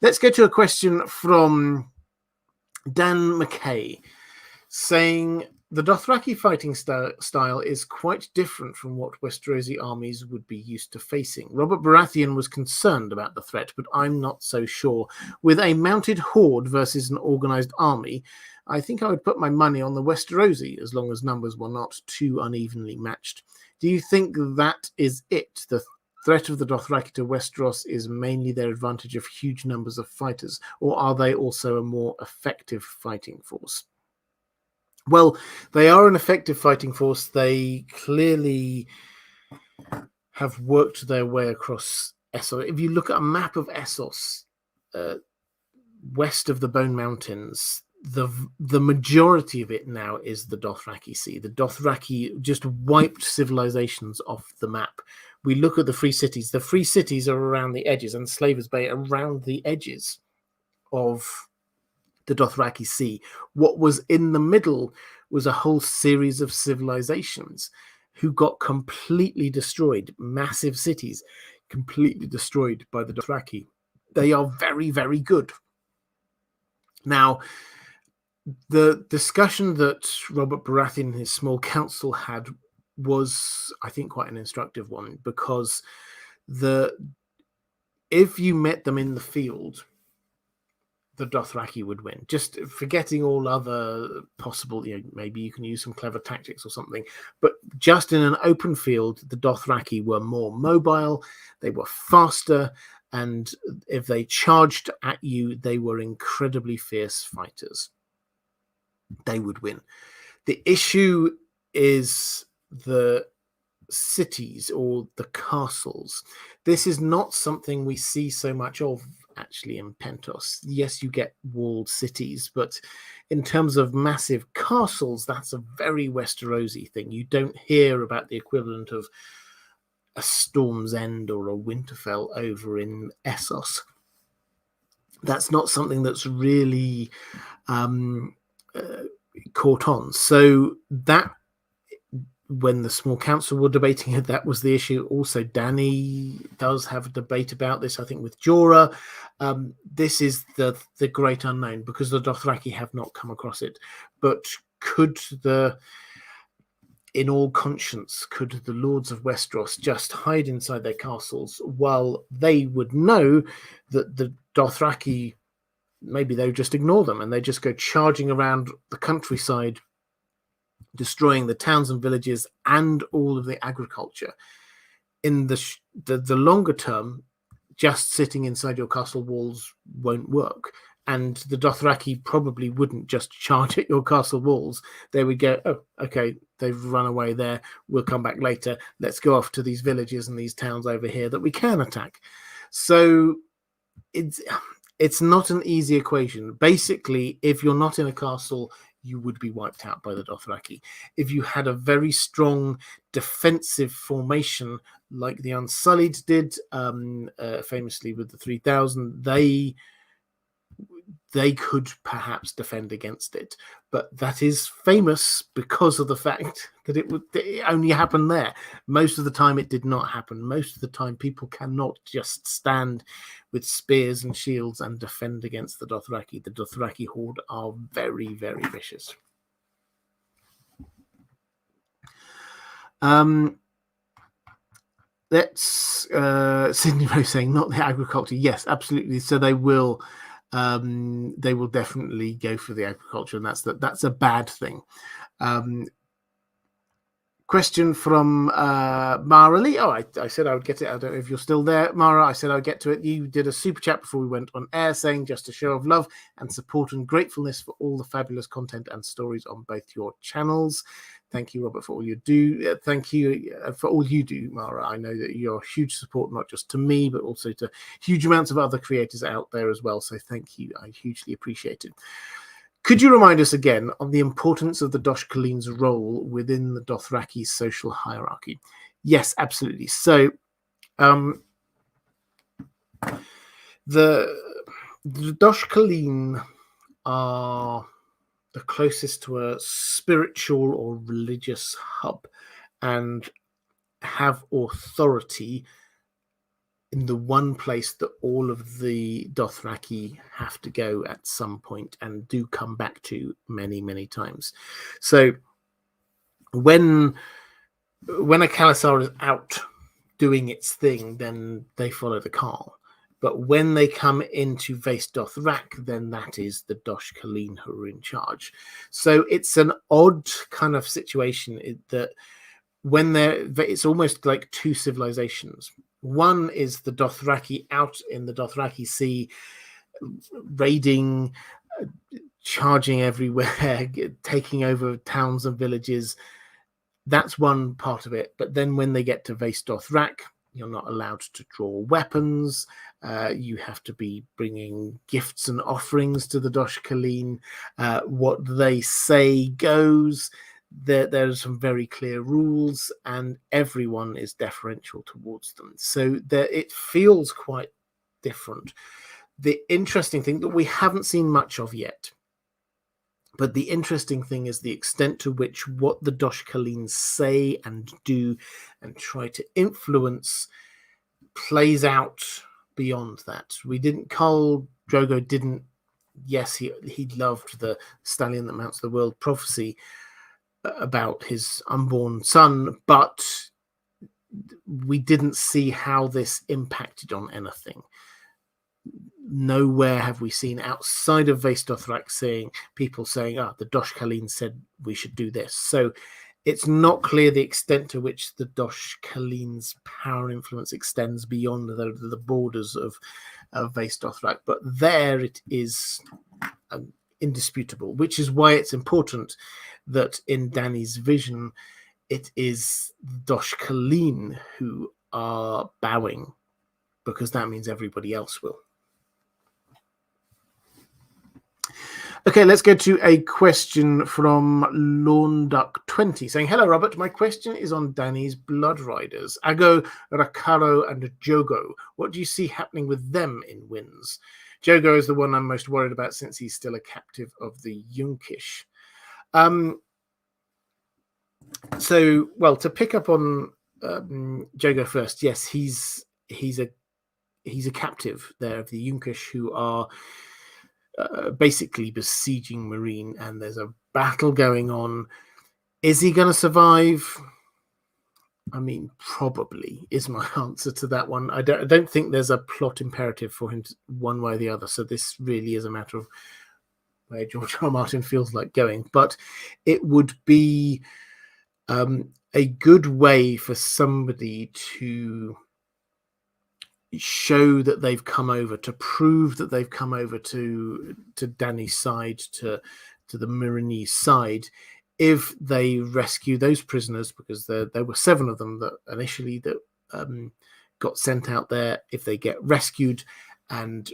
S1: Let's go to a question from Dan McKay, saying the Dothraki fighting style is quite different from what Westerosi armies would be used to facing. Robert Baratheon was concerned about the threat, but I'm not so sure. With a mounted horde versus an organized army, I think I would put my money on the Westerosi, as long as numbers were not too unevenly matched. Do you think that is it? The threat of the Dothraki to Westeros is mainly their advantage of huge numbers of fighters, or are they also a more effective fighting force? Well, they are an effective fighting force. They clearly have worked their way across Essos. If you look at a map of Essos, west of the Bone Mountains, the majority of it now is the Dothraki Sea. The Dothraki just wiped civilizations off the map. We look at the Free Cities. The Free Cities are around the edges, and Slavers Bay around the edges of the Dothraki Sea. What was in the middle was a whole series of civilizations who got completely destroyed. Massive cities completely destroyed by the Dothraki. They are very, very good. Now, the discussion that Robert Baratheon and his small council had was, I think, quite an instructive one, because if you met them in the field, the Dothraki would win. Just forgetting all other possible, maybe you can use some clever tactics or something, but just in an open field, the Dothraki were more mobile, they were faster, and if they charged at you, they were incredibly fierce fighters. They would win. The issue is the cities or the castles. This is not something we see so much of actually in Pentos. Yes, you get walled cities, but in terms of massive castles, that's a very Westerosi thing. You don't hear about the equivalent of a Storm's End or a Winterfell over in Essos. That's not something that's really caught on. So that, when the small council were debating it, that was the issue. Also, Dany does have a debate about this, I think, with Jorah. This is the great unknown, because the Dothraki have not come across it. But in all conscience, could the lords of Westeros just hide inside their castles while they would know that the Dothraki, maybe they would just ignore them and they just go charging around the countryside, destroying the towns and villages and all of the agriculture? In the longer term, just sitting inside your castle walls won't work. And the Dothraki probably wouldn't just charge at your castle walls. They would go, oh, okay, they've run away there. We'll come back later. Let's go off to these villages and these towns over here that we can attack. So it's not an easy equation. Basically, if you're not in a castle, you would be wiped out by the Dothraki. If you had a very strong defensive formation like the Unsullied did, famously with the 3,000, they could perhaps defend against it. But that is famous because of the fact that it only happened there. Most of the time it did not happen. Most of the time people cannot just stand with spears and shields and defend against the Dothraki. The Dothraki horde are very, very vicious. That's Sydney Rose saying, not the agriculture. Yes, absolutely. So they will definitely go for the agriculture, and that's a bad thing. Question from Mara Lee. Oh, I said I would get it. I don't know if you're still there, Mara. I said I would get to it. You did a super chat before we went on air saying just a show of love and support and gratefulness for all the fabulous content and stories on both your channels. Thank you, Robert, for all you do. Thank you for all you do, Mara. I know that you're a huge support, not just to me, but also to huge amounts of other creators out there as well. So thank you. I hugely appreciate it. Could you remind us again of the importance of the Dosh Khaleen's role within the Dothraki social hierarchy? Yes, absolutely. So the Dosh Khaleen are the closest to a spiritual or religious hub and have authority in the one place that all of the Dothraki have to go at some point and do come back to many, many times. So when a Khalasar is out doing its thing, then they follow the Khal. But when they come into Vaes Dothrak, then that is the Dosh Khaleen who are in charge. So it's an odd kind of situation that when it's almost like two civilizations. One is the Dothraki out in the Dothraki Sea, raiding, charging everywhere, taking over towns and villages. That's one part of it. But then when they get to Vaes Dothrak, you're not allowed to draw weapons. You have to be bringing gifts and offerings to the Dosh Khaleen. What they say goes. There are some very clear rules, and everyone is deferential towards them. So it feels quite different. The interesting thing that we haven't seen much of yet, but the interesting thing is the extent to which what the Dosh Khaleen say and do and try to influence plays out beyond that. Khal Drogo didn't. Yes, he loved the stallion that mounts the world prophecy about his unborn son, but we didn't see how this impacted on anything. Nowhere have we seen outside of Vaes Dothrak people saying, the Dosh Khaleen said we should do this. So it's not clear the extent to which the Dosh Khaleen's power influence extends beyond the borders of Vaes Dothrak, but there it is indisputable, which is why it's important that in Dany's vision, it is Dosh Khaleen who are bowing, because that means everybody else will. Okay, let's go to a question from Lawnduck20 saying, hello, Robert. My question is on Dany's Bloodriders, Ago, Rakaro, and Jogo. What do you see happening with them in Winds? Jogo is the one I'm most worried about since he's still a captive of the Yunkish. So, well, to pick up on Jogo first, yes, he's a captive there of the Yunkish who are basically besieging Meereen, and there's a battle going on. Is he going to survive? I mean, probably is my answer to that one. I don't think there's a plot imperative for him one way or the other. So this really is a matter of where George R. R. Martin feels like going. But it would be a good way for somebody to show that they've come over, to prove that they've come over to Dany's side, to the Meereenese side, if they rescue those prisoners, because there were 7 of them that initially got sent out there. If they get rescued and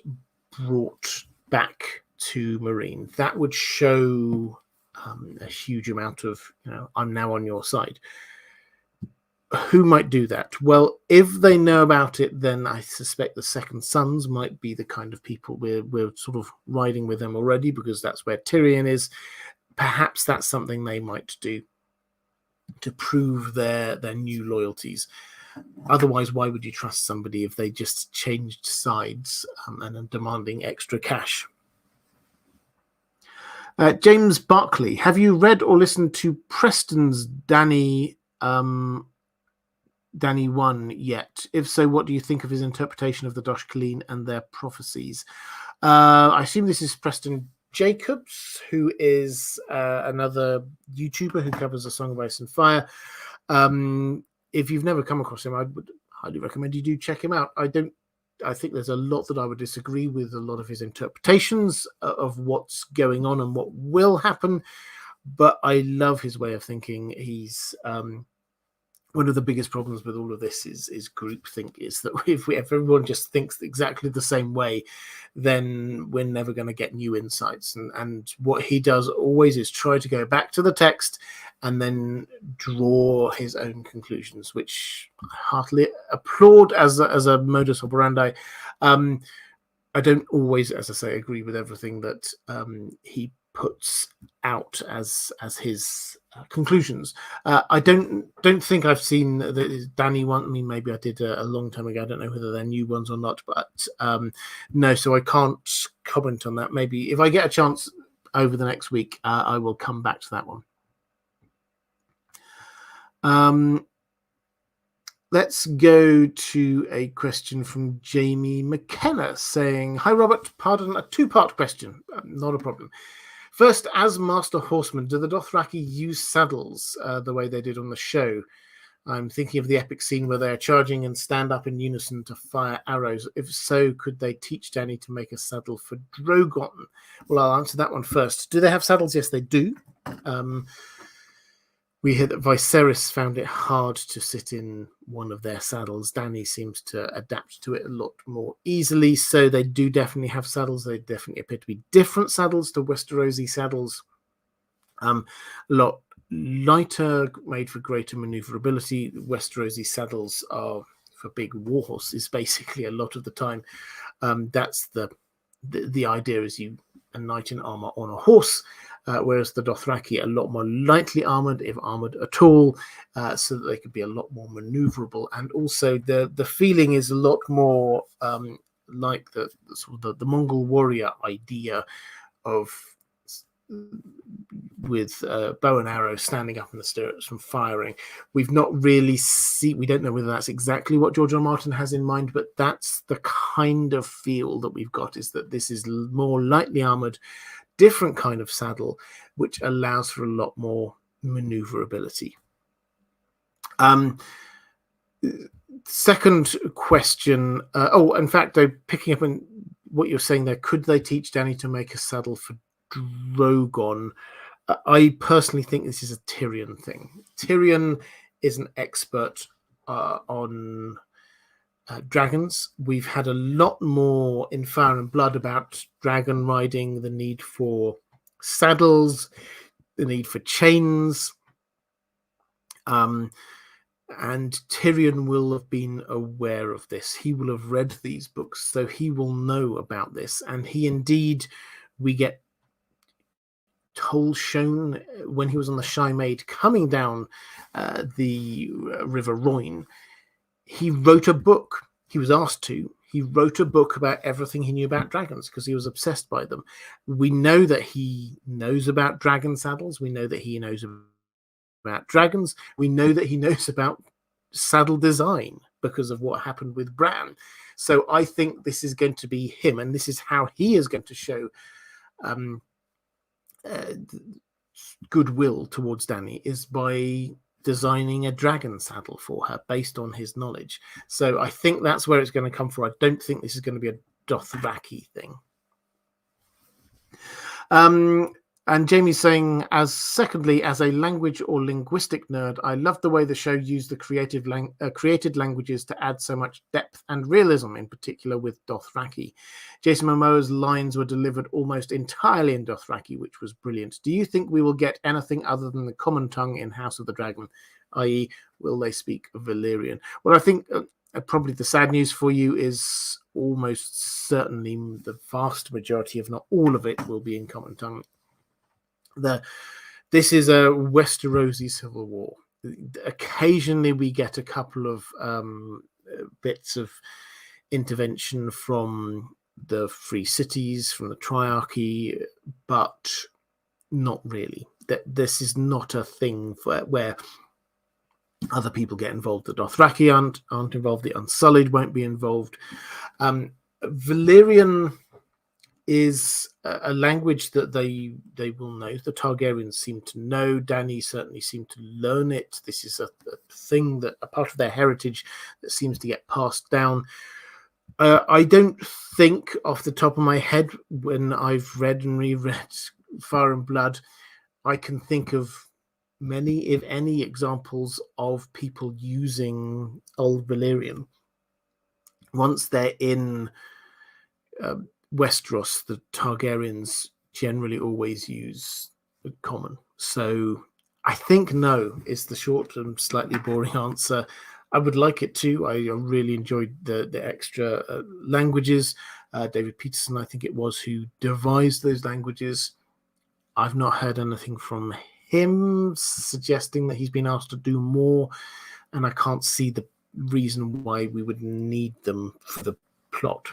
S1: brought back to Meereen, that would show a huge amount of, I'm now on your side. Who might do that? Well, if they know about it, then I suspect the Second Sons might be the kind of people we're sort of riding with them already, because that's where Tyrion is. Perhaps that's something they might do to prove their new loyalties. Otherwise, why would you trust somebody if they just changed sides and are demanding extra cash? James Barkley, have you read or listened to Preston's Dany 1 yet? If so, what do you think of his interpretation of the Dosh Khaleen and their prophecies? I assume this is Preston Jacobs, who is another YouTuber who covers A Song of Ice and Fire. If you've never come across him, I would highly recommend you do check him out. I think there's a lot that I would disagree with, a lot of his interpretations of what's going on and what will happen, but I love his way of thinking. He's one of the biggest problems with all of this is groupthink, is that if everyone just thinks exactly the same way, then we're never going to get new insights. And what he does always is try to go back to the text and then draw his own conclusions, which I heartily applaud as a modus operandi. I don't always, as I say, agree with everything that he puts out as his conclusions. I don't think I've seen the Dany one. I mean, maybe I did a long time ago. I don't know whether they're new ones or not, but no, so I can't comment on that. Maybe if I get a chance over the next week, I will come back to that one. Let's go to a question from Jamie McKenna saying, "Hi Robert, pardon a two-part question. Not a problem. First, as Master Horseman, do the Dothraki use saddles the way they did on the show? I'm thinking of the epic scene where they are charging and stand up in unison to fire arrows. If so, could they teach Dany to make a saddle for Drogon?" Well, I'll answer that one first. Do they have saddles? Yes, they do. We hear that Viserys found it hard to sit in one of their saddles. Dany seems to adapt to it a lot more easily, so they do definitely have saddles. They definitely appear to be different saddles to Westerosi saddles. A lot lighter, made for greater maneuverability. Westerosi saddles are for big war horses, basically, a lot of the time. That's the idea, is you a knight in armor on a horse, whereas the Dothraki are a lot more lightly armored, if armored at all, so that they could be a lot more maneuverable. And also the feeling is a lot more like the Mongol warrior idea of with bow and arrow standing up in the stirrups and firing. We've not really we don't know whether that's exactly what George R. R. Martin has in mind, but that's the kind of feel that we've got, is that this is more lightly armored, different kind of saddle, which allows for a lot more maneuverability. Second question. In fact, picking up on what you're saying there, could they teach Dany to make a saddle for Drogon? I personally think this is a Tyrion thing. Tyrion is an expert on dragons. We've had a lot more in Fire and Blood about dragon riding, the need for saddles, the need for chains. And Tyrion will have been aware of this. He will have read these books, so he will know about this. And he indeed, we get shown when he was on the Shy Maid coming down the River Royne, he wrote a book. He was asked to. He wrote a book about everything he knew about dragons because he was obsessed by them. We know that he knows about dragon saddles. We know that he knows about dragons. We know that he knows about saddle design because of what happened with Bran. So I think this is going to be him, and this is how he is going to show goodwill towards Dany, is by designing a dragon saddle for her based on his knowledge. So I think that's where it's going to come from. I don't think this is going to be a Dothraki thing. And Jamie's saying, secondly, as a language or linguistic nerd, I love the way the show used the created languages to add so much depth and realism, in particular with Dothraki. Jason Momoa's lines were delivered almost entirely in Dothraki, which was brilliant. Do you think we will get anything other than the common tongue in House of the Dragon, i.e., will they speak Valyrian? Well, I think probably the sad news for you is almost certainly the vast majority, if not all of it, will be in common tongue. This is a Westerosi civil war. Occasionally we get a couple of bits of intervention from the Free Cities, from the Triarchy, but not really. This is not a thing where other people get involved. The Dothraki aren't involved. The Unsullied won't be involved. Valyrian is a language that they will know. The Targaryens seem to know. Dany certainly seemed to learn it. This is a thing, that a part of their heritage that seems to get passed down. I don't think off the top of my head, when I've read and reread Fire and Blood, I can think of many, if any, examples of people using Old Valyrian. Once they're in Westeros, the Targaryens generally always use Common. So I think no is the short and slightly boring answer. I would like it to. I really enjoyed the extra languages. David Peterson, I think it was, who devised those languages. I've not heard anything from him suggesting that he's been asked to do more, and I can't see the reason why we would need them for the plot.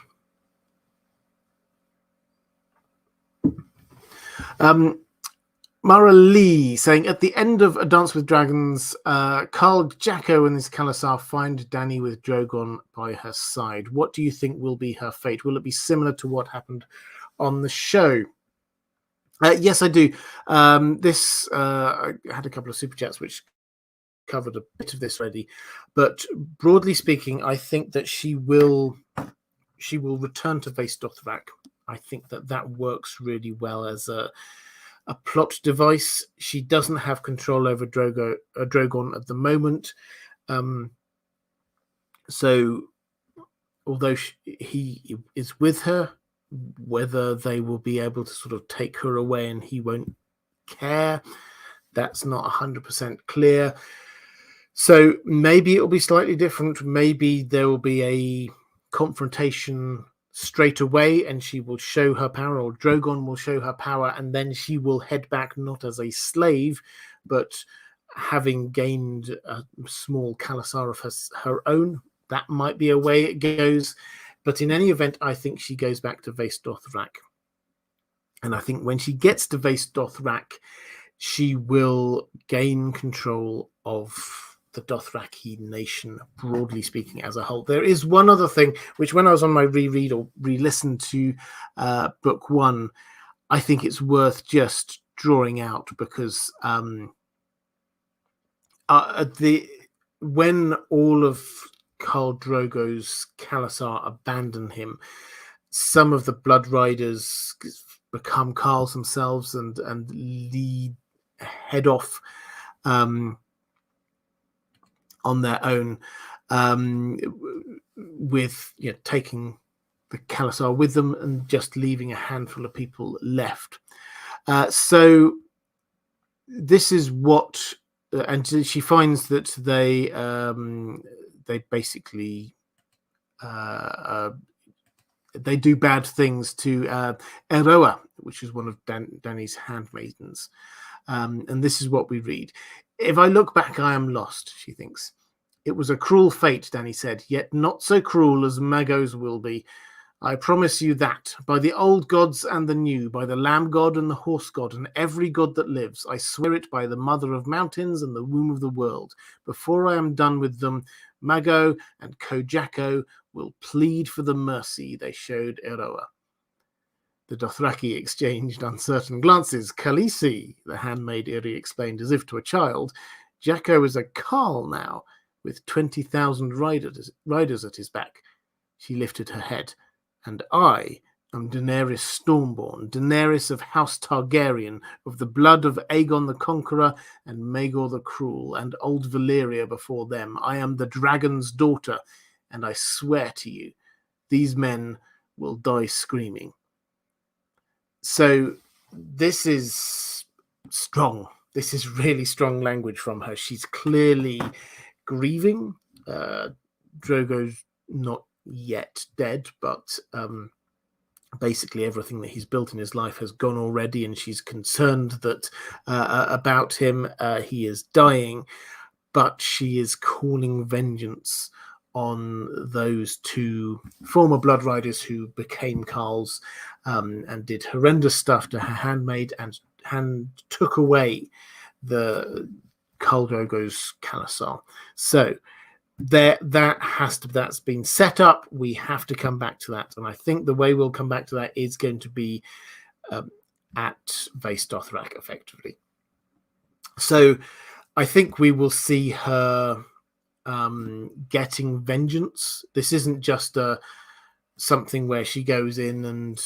S1: Mara Lee saying, at the end of A Dance with Dragons, Carl Jacko and his Khalasar find Dany with Drogon by her side. What do you think will be her fate? Will it be similar to what happened on the show? Yes, I do. I had a couple of super chats which covered a bit of this already, but broadly speaking, I think that she will return to Vaes Dothrak. I think that works really well as a plot device. She doesn't have control over Drogon at the moment. So although he is with her, whether they will be able to sort of take her away and he won't care, that's not 100% clear. So maybe it'll be slightly different. Maybe there will be a confrontation straight away and she will show her power, or Drogon will show her power, and then she will head back not as a slave, but having gained a small Khalasar of her own. That might be a way it goes. But in any event, I think she goes back to Vaes Dothrak. And I think when she gets to Vaes Dothrak, she will gain control of the Dothraki nation, broadly speaking, as a whole. There is one other thing, which when I was on my reread or re-listen to book one, I think it's worth just drawing out, because when all of Khal Drogo's Khalasar abandon him, some of the Bloodriders become Khals themselves and head off on their own, with taking the Khalasar with them and just leaving a handful of people left. So this is what, and she finds that they basically they do bad things to Eroa, which is one of Dany's handmaidens. And this is what we read. If I look back, I am lost, she thinks. It was a cruel fate, Dany said, yet not so cruel as Mago's will be. I promise you that, by the old gods and the new, by the lamb god and the horse god and every god that lives, I swear it by the mother of mountains and the womb of the world. Before I am done with them, Mago and Kojako will plead for the mercy they showed Eroa. The Dothraki exchanged uncertain glances. Khaleesi, the handmaid Iri explained as if to a child. Jacko is a Khal now, with 20,000 riders at his back. She lifted her head. And I am Daenerys Stormborn, Daenerys of House Targaryen, of the blood of Aegon the Conqueror and Maegor the Cruel, and old Valyria before them. I am the dragon's daughter, and I swear to you, these men will die screaming. So this is strong. This is really strong language from her. She's clearly grieving. Drogo's not yet dead, but basically everything that he's built in his life has gone already, and she's concerned that about him. He is dying, but she is calling vengeance on those two former Bloodriders who became Khals and did horrendous stuff to her handmaid and took away the Khal Drogo's Khalasar. So that's been set up. We have to come back to that, and I think the way we'll come back to that is going to be at Vaes Dothrak, effectively. So I think we will see her getting vengeance. This isn't just something where she goes in and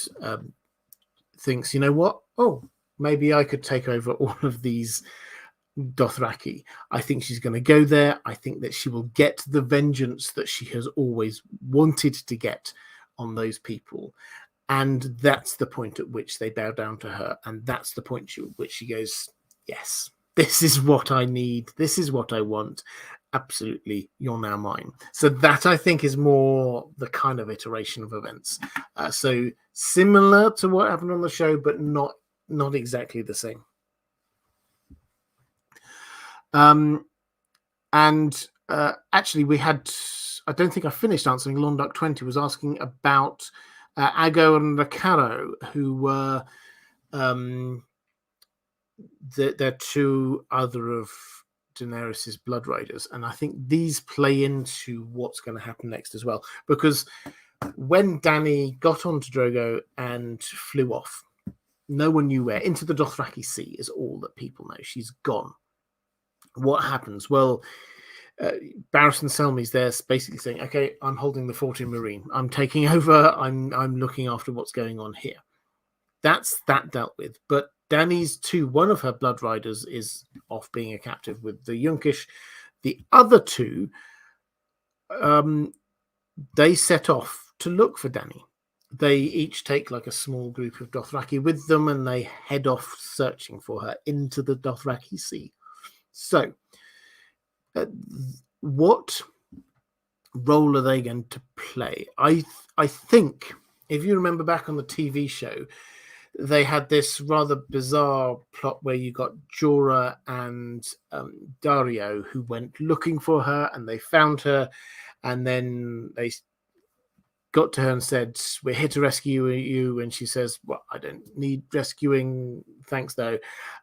S1: thinks, you know what? Oh, maybe I could take over all of these Dothraki. I think she's going to go there. I think that she will get the vengeance that she has always wanted to get on those people. And that's the point at which they bow down to her. And that's the point at which she goes, yes, this is what I need. This is what I want. Absolutely, you're now mine. So that, I think, is more the kind of iteration of events. So similar to what happened on the show, but not exactly the same. Actually, we had, I don't think I finished answering. Londoc 20 was asking about Ago and Rakaro, who were they're two other of Daenerys's Bloodriders, and I think these play into what's going to happen next as well, because when Dany got onto Drogo and flew off, no one knew where. Into the Dothraki Sea is all that people know. She's gone. What happens? Well, Barristan Selmy's there basically saying, okay, I'm holding the fort in Marine. I'm taking over. I'm looking after what's going on here. That's that dealt with. But Dany's one of her Bloodriders is off being a captive with the Yunkish. The other two, they set off to look for Dany. They each take like a small group of Dothraki with them, and they head off searching for her into the Dothraki Sea. So, what role are they going to play? I think, if you remember back on the TV show, they had this rather bizarre plot where you got Jorah and Dario who went looking for her, and they found her, and then they got to her and said, we're here to rescue you, and she says, well, I don't need rescuing, thanks though.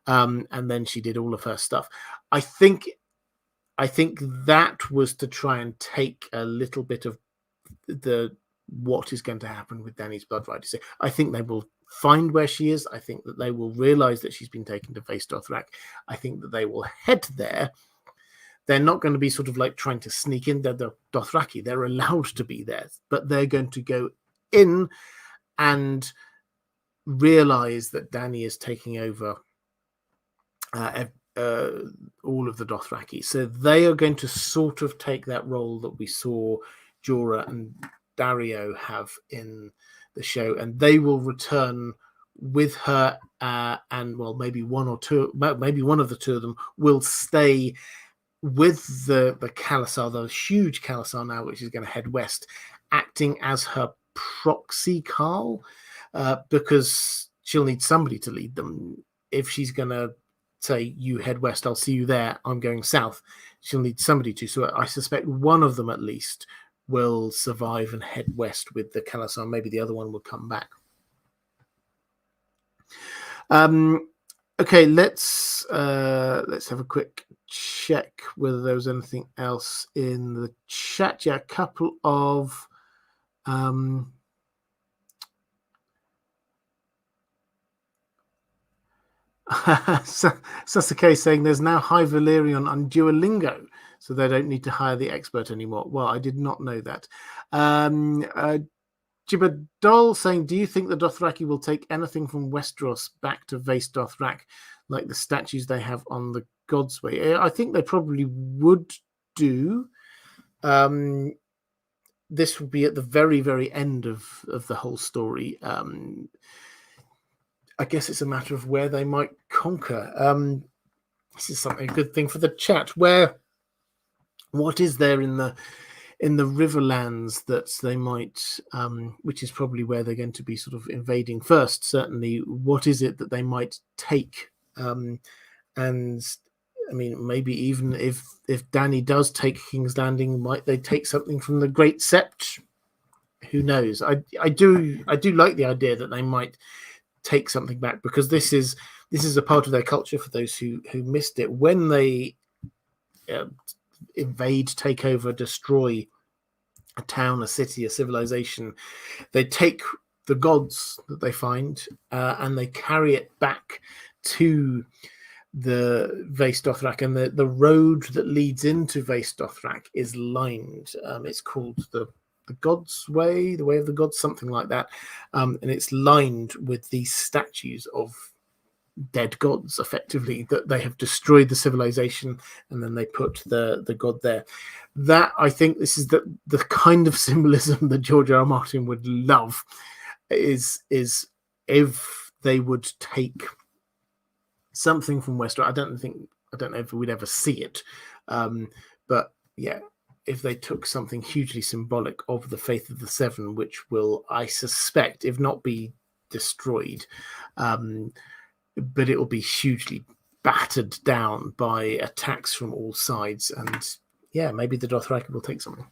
S1: And then she did all of her stuff. I think that was to try and take a little bit of what is going to happen with Dany's Bloodriders. So I think they will find where she is. I think that they will realize that she's been taken to Vaes Dothrak. I think that they will head there. They're not going to be sort of like trying to sneak in. They're the Dothraki. They're allowed to be there, but they're going to go in and realize that Dany is taking over all of the Dothraki. So they are going to sort of take that role that we saw Jorah and Dario have in the show, and they will return with her, and well, maybe one of the two of them will stay with the Khalasar, the huge Khalasar now, which is going to head west, acting as her proxy Khal, because she'll need somebody to lead them. If she's going to say, you head west, I'll see you there, I'm going south, she'll need somebody to. So I suspect one of them at least will survive and head west with the Khalasar. Maybe the other one will come back. Okay, let's have a quick check whether there was anything else in the chat. Yeah, a couple of Sasuke saying there's now High Valyrian on Duolingo, so they don't need to hire the expert anymore. Well, I did not know that. Jibadol saying, do you think the Dothraki will take anything from Westeros back to Vaes Dothrak, like the statues they have on the Godsway? I think they probably would do. This will be at the very, very end of the whole story. I guess it's a matter of where they might conquer. This is a good thing for the chat. What is there in the Riverlands that they might, which is probably where they're going to be sort of invading first, certainly, what is it that they might take? And I mean, maybe even if Dany does take King's Landing, might they take something from the Great Sept? Who knows? I do like the idea that they might take something back, because this is a part of their culture for those who missed it. When they invade, take over, destroy a town, a city, a civilization. They take the gods that they find and they carry it back to the Vaes Dothrak, and the road that leads into Vaes Dothrak is lined. It's called the God's Way, the Way of the Gods, something like that, and it's lined with these statues of dead gods, effectively, that they have destroyed the civilization, and then they put the god there. That, I think, this is the kind of symbolism that George R. R. Martin would love, is if they would take something from Westworld. I don't know if we'd ever see it, but yeah, if they took something hugely symbolic of the Faith of the Seven, which will, I suspect, if not be destroyed, but it will be hugely battered down by attacks from all sides, and yeah, maybe the Dothraki will take something.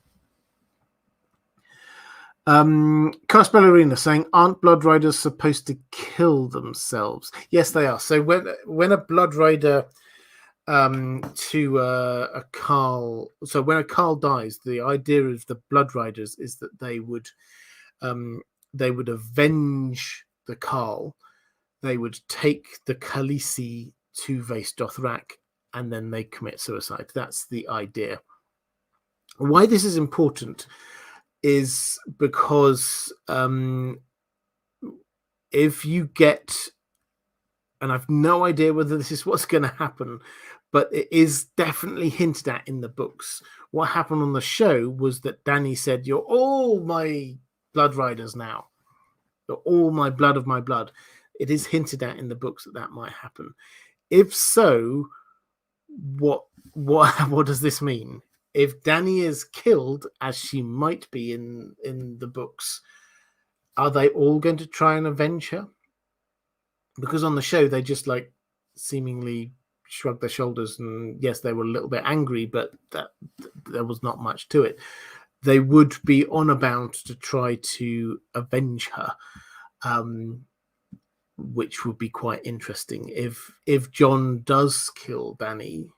S1: Cast Ballerina saying, aren't Bloodriders supposed to kill themselves? Yes, they are. So when a Bloodrider to a Khal, so when a Khal dies, the idea of the Bloodriders is that they would avenge the Khal. They would take the Khaleesi to Vaes Dothrak, and then they commit suicide. That's the idea. Why this is important is because if you get, and I've no idea whether this is what's going to happen, but it is definitely hinted at in the books. What happened on the show was that Dany said, "You're all my Bloodriders now. You're all my blood of my blood." It is hinted at in the books that might happen. If so, what does this mean? If Dany is killed, as she might be in the books, are they all going to try and avenge her? Because on the show, they just like seemingly shrugged their shoulders, and yes, they were a little bit angry, but there was not much to it. They would be honor bound to try to avenge her, which would be quite interesting. If Jon does kill Dany,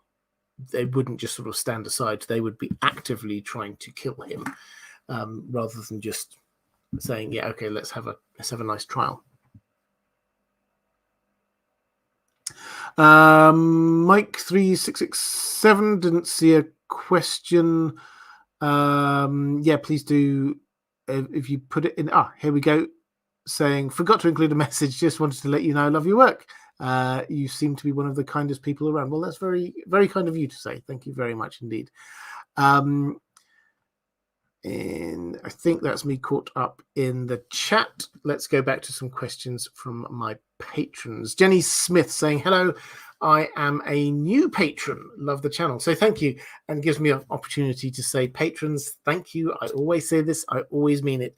S1: they wouldn't just sort of stand aside. They would be actively trying to kill him, rather than just saying, "Yeah, okay, let's have a nice trial." Mike 3667 didn't see a question. Yeah, please do. If you put it in, here we go. Saying, forgot to include a message. Just wanted to let you know I love your work. You seem to be one of the kindest people around. Well, that's very, very kind of you to say. Thank you very much indeed. And I think that's me caught up in the chat. Let's go back to some questions from my patrons. Jenny Smith saying, hello, I am a new patron. Love the channel. So thank you. And gives me an opportunity to say, patrons, thank you. I always say this. I always mean it.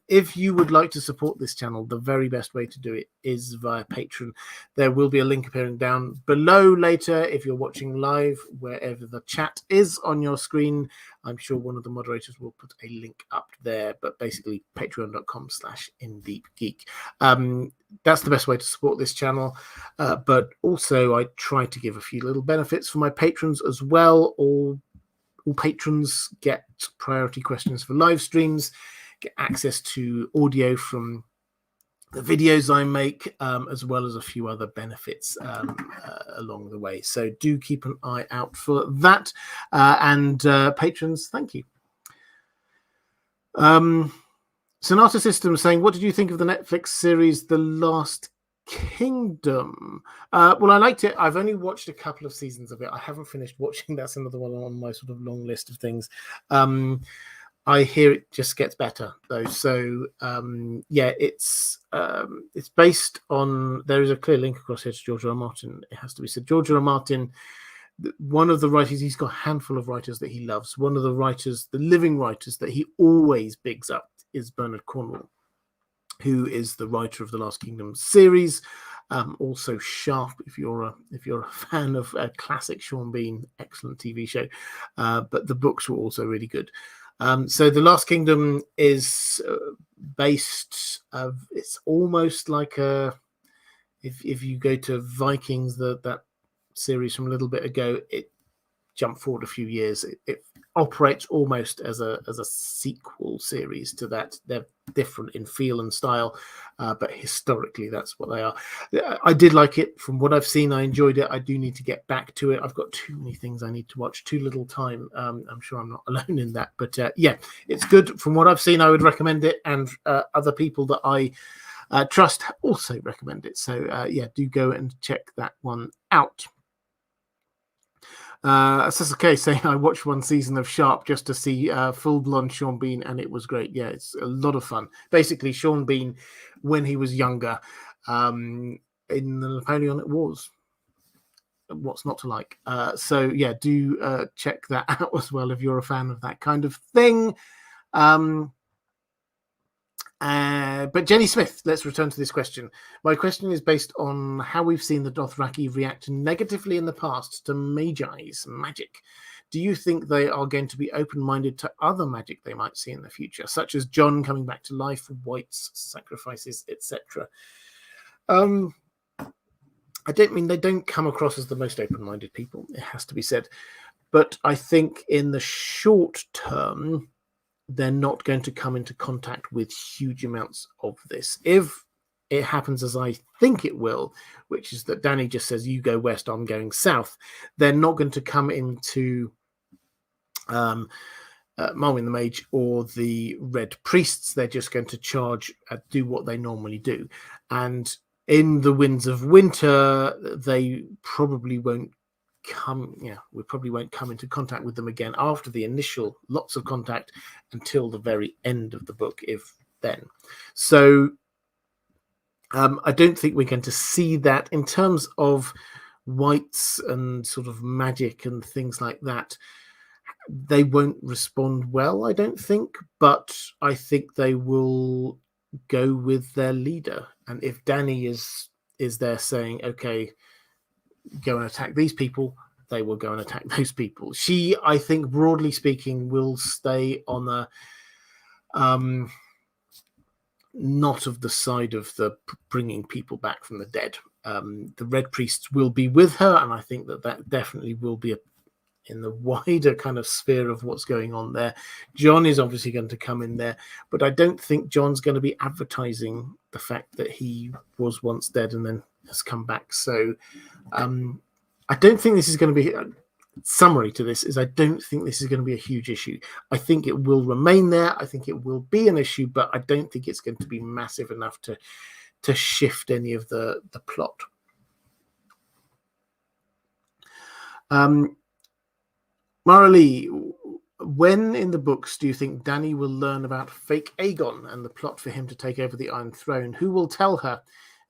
S1: If you would like to support this channel, the very best way to do it is via Patreon. There will be a link appearing down below later if you're watching live, wherever the chat is on your screen. I'm sure one of the moderators will put a link up there, but basically patreon.com/InDeepGeek. That's the best way to support this channel. But also I try to give a few little benefits for my patrons as well. All patrons get priority questions for live streams, get access to audio from the videos I make, as well as a few other benefits along the way. So do keep an eye out for that. And patrons, thank you. Sonata Systems saying, what did you think of the Netflix series The Last Kingdom? Well, I liked it. I've only watched a couple of seasons of it. I haven't finished watching. That's another one on my sort of long list of things. I hear it just gets better though. So yeah, it's based on, there is a clear link across here to George R. R. Martin. It has to be said. George R. R. Martin, one of the writers, he's got a handful of writers that he loves. One of the writers, the living writers that he always bigs up is Bernard Cornwell, who is the writer of the Last Kingdom series. Also sharp if you're a fan of classic Sean Bean, excellent TV show. But the books were also really good. So The Last Kingdom is based, it's almost like if you go to Vikings, that series from a little bit ago, it jump forward a few years, it operates almost as a sequel series to that. They're different in feel and style, but historically that's what they are. I did like it. From what I've seen, I enjoyed it. I do need to get back to it. I've got too many things I need to watch, too little time. I'm sure I'm not alone in that, but yeah, it's good. From what I've seen, I would recommend it, and other people that I trust also recommend it. So yeah, do go and check that one out. Sasuke saying, I watched one season of Sharp just to see full blonde Sean Bean, and it was great. Yeah, it's a lot of fun. Basically, Sean Bean, when he was younger, in the Napoleonic Wars. What's not to like? So yeah, do check that out as well if you're a fan of that kind of thing. But Jenny Smith, let's return to this question. My question is based on how we've seen the Dothraki react negatively in the past to Magi's magic. Do you think they are going to be open-minded to other magic they might see in the future, such as Jon coming back to life, whites, sacrifices, etc.? I don't mean they don't come across as the most open-minded people, it has to be said. But I think in the short term, they're not going to come into contact with huge amounts of this. If it happens as I think it will, which is that Dany just says, you go west, I'm going south, they're not going to come into Marwyn the Mage or the Red Priests. They're just going to charge, do what they normally do. And in the Winds of Winter, they probably won't we probably won't come into contact with them again after the initial lots of contact until the very end of the book, if then. So I don't think we're going to see that. In terms of whites and sort of magic and things like that, they won't respond well, I don't think, but I think they will go with their leader. And if Dany is there saying, okay, go and attack these people, they will go and attack those people. She, I think, broadly speaking, will stay on a not of the side of the bringing people back from the dead. The Red Priests will be with her, and I think that definitely will be in the wider kind of sphere of what's going on there. Jon is obviously going to come in there, but I don't think Jon's going to be advertising the fact that he was once dead and then has come back. So I don't think this is going to be summary to this is I don't think this is going to be a huge issue. I think it will remain there. I think it will be an issue, but I don't think it's going to be massive enough to shift any of the plot. Marley, when in the books do you think Dany will learn about fake Aegon and the plot for him to take over the Iron Throne? Who will tell her?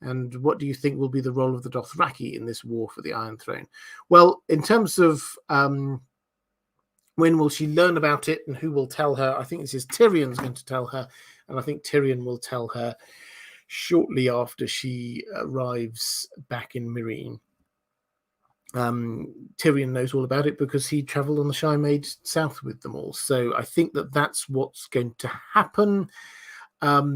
S1: And what do you think will be the role of the Dothraki in this war for the Iron Throne? Well, in terms of when will she learn about it and who will tell her, I think this is Tyrion's going to tell her, and I think Tyrion will tell her shortly after she arrives back in Meereen. Tyrion knows all about it because he travelled on the Shy Maid south with them all. So I think that's what's going to happen. How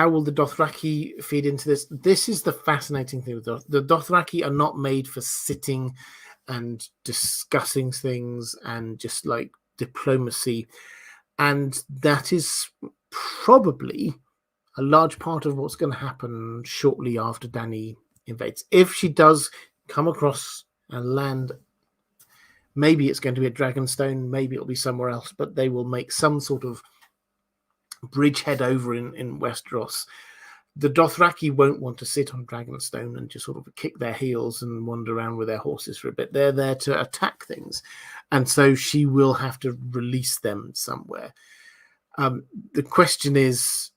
S1: will the Dothraki feed into this? This is the fascinating thing. The Dothraki are not made for sitting and discussing things and just like diplomacy. And that is probably a large part of what's going to happen shortly after Dany invades. If she does come across and land, maybe it's going to be at Dragonstone, maybe it'll be somewhere else, but they will make some sort of bridgehead over in Westeros. The Dothraki won't want to sit on Dragonstone and just sort of kick their heels and wander around with their horses for a bit. They're there to attack things. And so she will have to release them somewhere. The question is,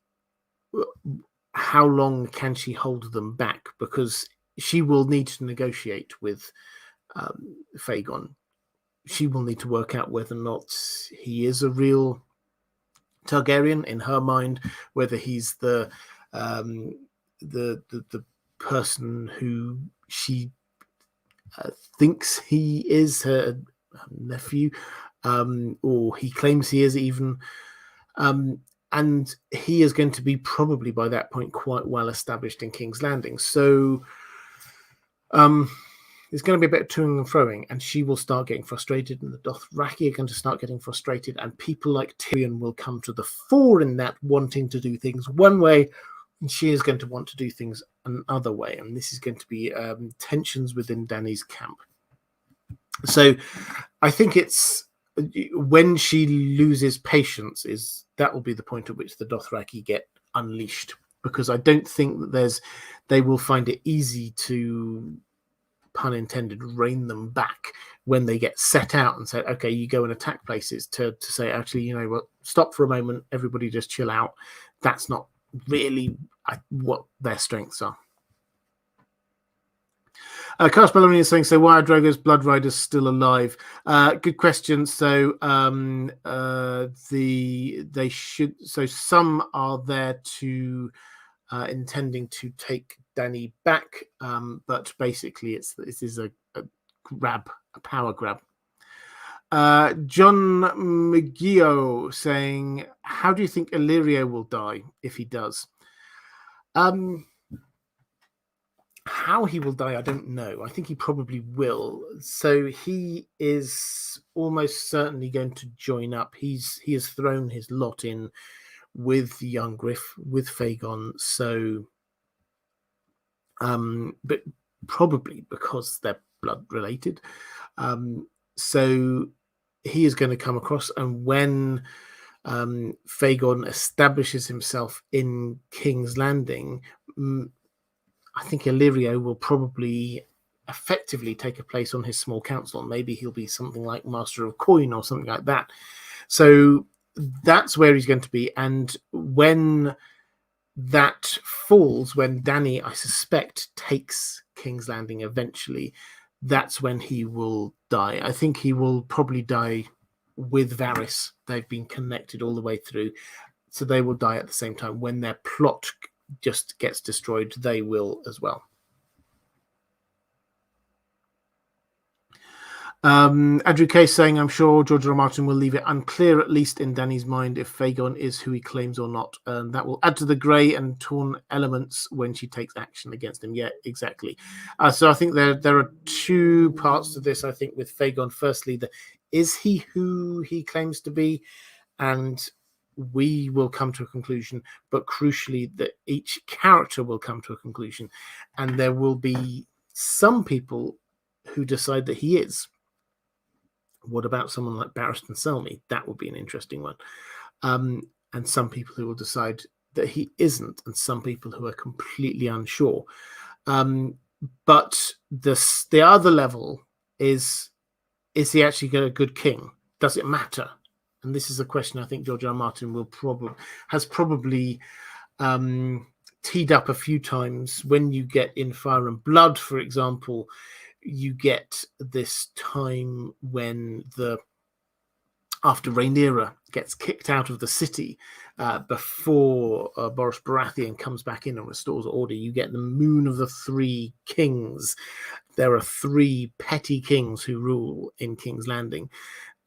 S1: how long can she hold them back? Because she will need to negotiate with Fagon. She will need to work out whether or not he is a real Targaryen in her mind, whether he's the person who she thinks he is, her nephew, or he claims he is even. And he is going to be probably by that point quite well established in King's Landing. So There's going to be a bit of toing and froing, and she will start getting frustrated, and the Dothraki are going to start getting frustrated, and people like Tyrion will come to the fore in that, wanting to do things one way, and she is going to want to do things another way, and this is going to be tensions within Dany's camp. So I think it's when she loses patience, that will be the point at which the Dothraki get unleashed, because I don't think that they will find it easy to, pun intended, rein them back when they get set out and say, okay, you go and attack places, to say, actually, you know what, stop for a moment, everybody just chill out. That's not really what their strengths are. Cast Bellamy is saying, so why are Drogo's Bloodriders still alive? Good question. So they should. So some are there to intending to take Dany back, but basically this is a grab, a power grab. John McGeo saying, how do you think Illyrio will die if he does? How he will die, I don't know. I think he probably will. So he is almost certainly going to join up. He has thrown his lot in with young Griff, with Fagon. So, but probably because they're blood related. So he is going to come across, and when Fagon establishes himself in King's Landing, I think Illyrio will probably effectively take a place on his small council. Maybe he'll be something like Master of Coin or something like that. So that's where he's going to be. And when that falls, when Dany, I suspect, takes King's Landing eventually, that's when he will die. I think he will probably die with Varys. They've been connected all the way through. So they will die at the same time. When their plot just gets destroyed, they will as well. Andrew Case saying, I'm sure George R. R. Martin will leave it unclear, at least in Dany's mind, if Fagon is who he claims or not. And that will add to the grey and torn elements when she takes action against him. Yeah, exactly. So I think there are two parts to this, I think, with Fagon. Firstly, is he who he claims to be? And we will come to a conclusion, but crucially that each character will come to a conclusion, and there will be some people who decide that he is. What about someone like Barristan Selmy? That would be an interesting one. And some people who will decide that he isn't, and some people who are completely unsure. But the other level is he actually a good king? Does it matter? And this is a question I think George R. R. Martin has probably teed up a few times. When you get in Fire and Blood, for example, you get this time when after Rhaenyra gets kicked out of the city, before Boris Baratheon comes back in and restores order, you get the Moon of the Three Kings. There are three petty kings who rule in King's Landing.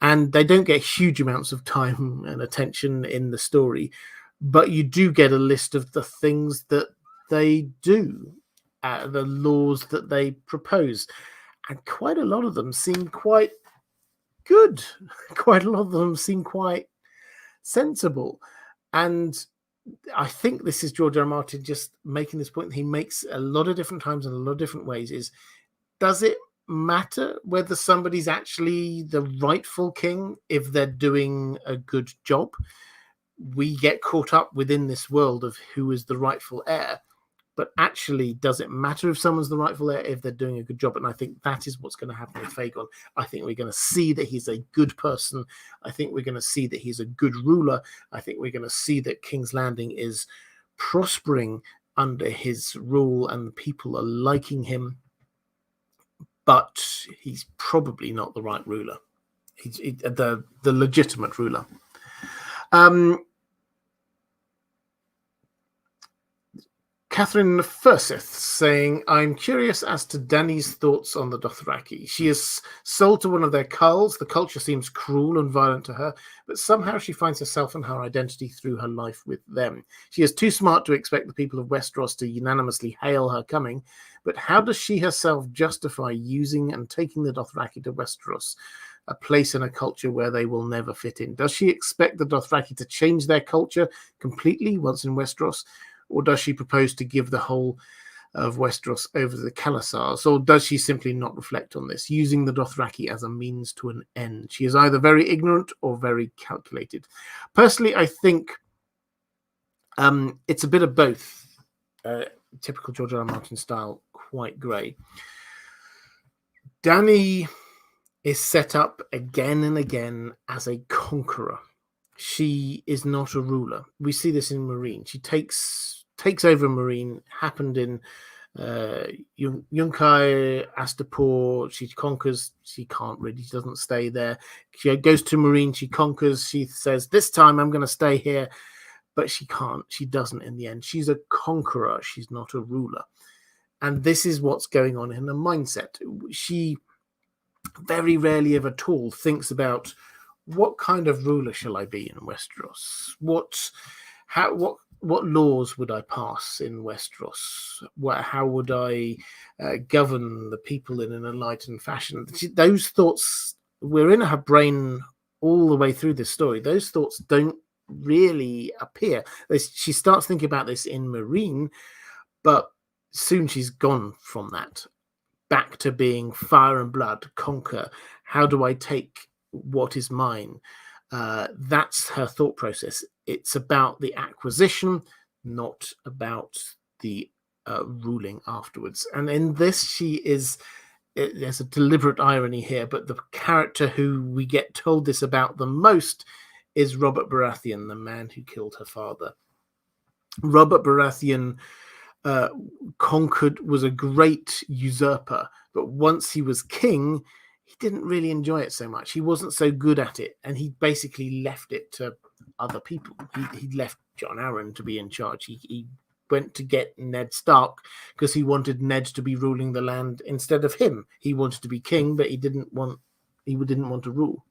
S1: And they don't get huge amounts of time and attention in the story, but you do get a list of the things that they do, the laws that they propose. And quite a lot of them seem quite good. Quite a lot of them seem quite sensible. And I think this is George R. R. Martin just making this point that he makes a lot of different times in a lot of different ways, is, does it matter whether somebody's actually the rightful king if they're doing a good job? We get caught up within this world of who is the rightful heir, but actually, does it matter if someone's the rightful heir if they're doing a good job? And I think that is what's going to happen with Fagon. I think we're going to see that he's a good person. I think we're going to see that he's a good ruler. I think we're going to see that King's Landing is prospering under his rule and people are liking him. But he's probably not the right ruler. He's the legitimate ruler. Catherine Furseth saying, I'm curious as to Dany's thoughts on the Dothraki. She is sold to one of their cults. The culture seems cruel and violent to her, but somehow she finds herself and her identity through her life with them. She is too smart to expect the people of Westeros to unanimously hail her coming, but how does she herself justify using and taking the Dothraki to Westeros, a place in a culture where they will never fit in? Does she expect the Dothraki to change their culture completely once in Westeros? Or does she propose to give the whole of Westeros over to the Khalasars? Or does she simply not reflect on this, using the Dothraki as a means to an end? She is either very ignorant or very calculated. Personally, I think it's a bit of both. Typical George R. Martin style, quite grey. Dany is set up again and again as a conqueror. She is not a ruler. We see this in Meereen. She takes over Meereen. Happened in Yunkai, Astapor. She conquers. She can't really. She doesn't stay there. She goes to Meereen. She conquers. She says, this time I'm going to stay here. But she can't. She doesn't in the end. She's a conqueror. She's not a ruler. And this is what's going on in her mindset. She very rarely, if at all, thinks about what kind of ruler shall I be in Westeros? What laws would I pass in Westeros? How would I govern the people in an enlightened fashion? Those thoughts were in her brain all the way through this story. Those thoughts don't really appear. She starts thinking about this in Meereen, but soon she's gone from that back to being fire and blood, conquer. How do I take what is mine? That's her thought process. It's about the acquisition, not about the ruling afterwards. And in this, there's a deliberate irony here, but the character who we get told this about the most is Robert Baratheon, the man who killed her father. Robert Baratheon was a great usurper, but once he was king, he didn't really enjoy it so much. He wasn't so good at it, and he basically left it to other people. He left Jon Arryn to be in charge. He went to get Ned Stark because he wanted Ned to be ruling the land instead of him. He wanted to be king, but he didn't want to rule.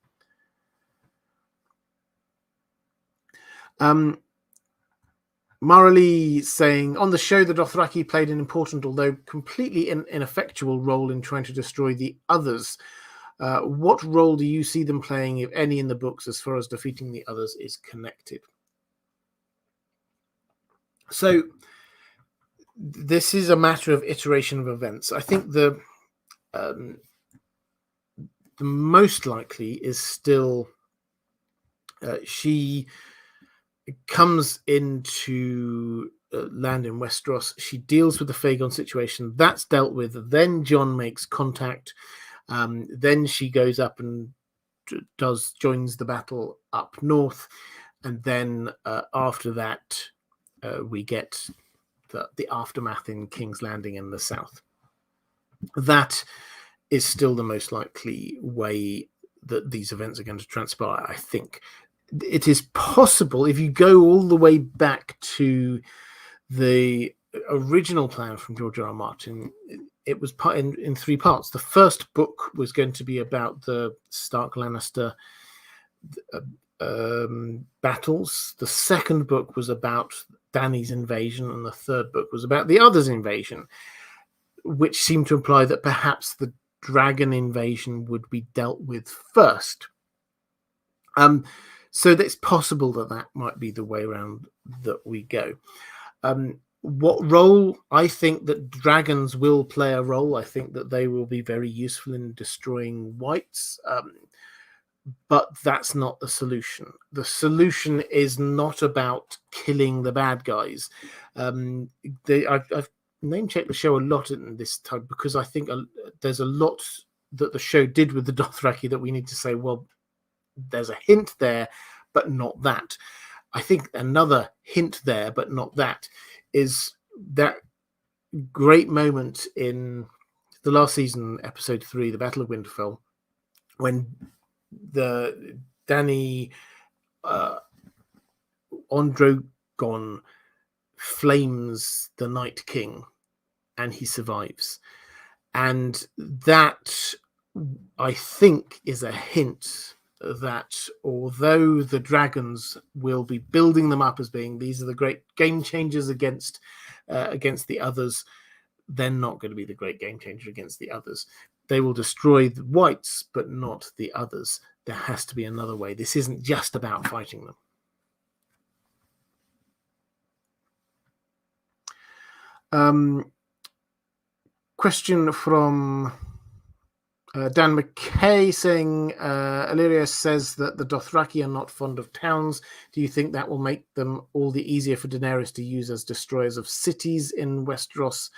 S1: Marley saying, on the show, the Dothraki played an important, although completely ineffectual role in trying to destroy the others. What role do you see them playing, if any, in the books as far as defeating the others is connected? So this is a matter of iteration of events. I think the most likely is still she comes into land in Westeros. She deals with the Fagon situation. That's dealt with. Then Jon makes contact. Then she goes up and joins the battle up north. And then after that, we get the aftermath in King's Landing in the south. That is still the most likely way that these events are going to transpire, I think. It is possible, if you go all the way back to the original plan from George R. R. Martin, it was in three parts. The first book was going to be about the Stark-Lannister battles. The second book was about Dany's invasion, and the third book was about the others' invasion, which seemed to imply that perhaps the dragon invasion would be dealt with first. So it's possible that might be the way around that we go. What role? I think that dragons will play a role. I think that they will be very useful in destroying whites. But that's not the solution. The solution is not about killing the bad guys. I've name-checked the show a lot in this time because I think there's a lot that the show did with the Dothraki that we need to say, well, there's a hint there, but not that. I think another hint there, but not that, is that great moment in the last season, episode 3, the Battle of Winterfell, when the Dany on Drogon flames the Night King, and he survives. And that, I think, is a hint that although the dragons will be building them up as being these are the great game changers against the others, they're not going to be the great game changer against the others. They will destroy the whites, but not the others. There has to be another way. This isn't just about fighting them. Question from Dan McKay saying, Illyria says that the Dothraki are not fond of towns. Do you think that will make them all the easier for Daenerys to use as destroyers of cities in Westeros?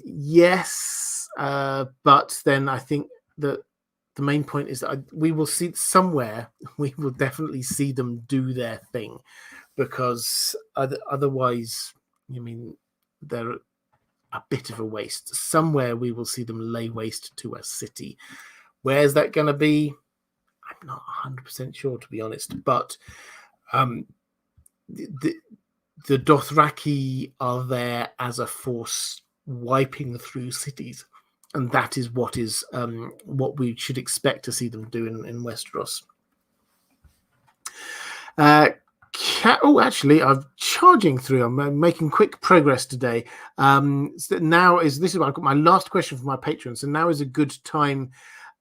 S1: Yes, but then I think that the main point is that we will see somewhere, we will definitely see them do their thing, because otherwise, they're a bit of a waste. Somewhere we will see them lay waste to a city. Where's that going to be? I'm not 100% sure, to be honest, but the Dothraki are there as a force wiping through cities, and that is what we should expect to see them do in Westeros. Actually, I'm charging through. I'm making quick progress today. So this is what I've got my last question for my Patron. So now is a good time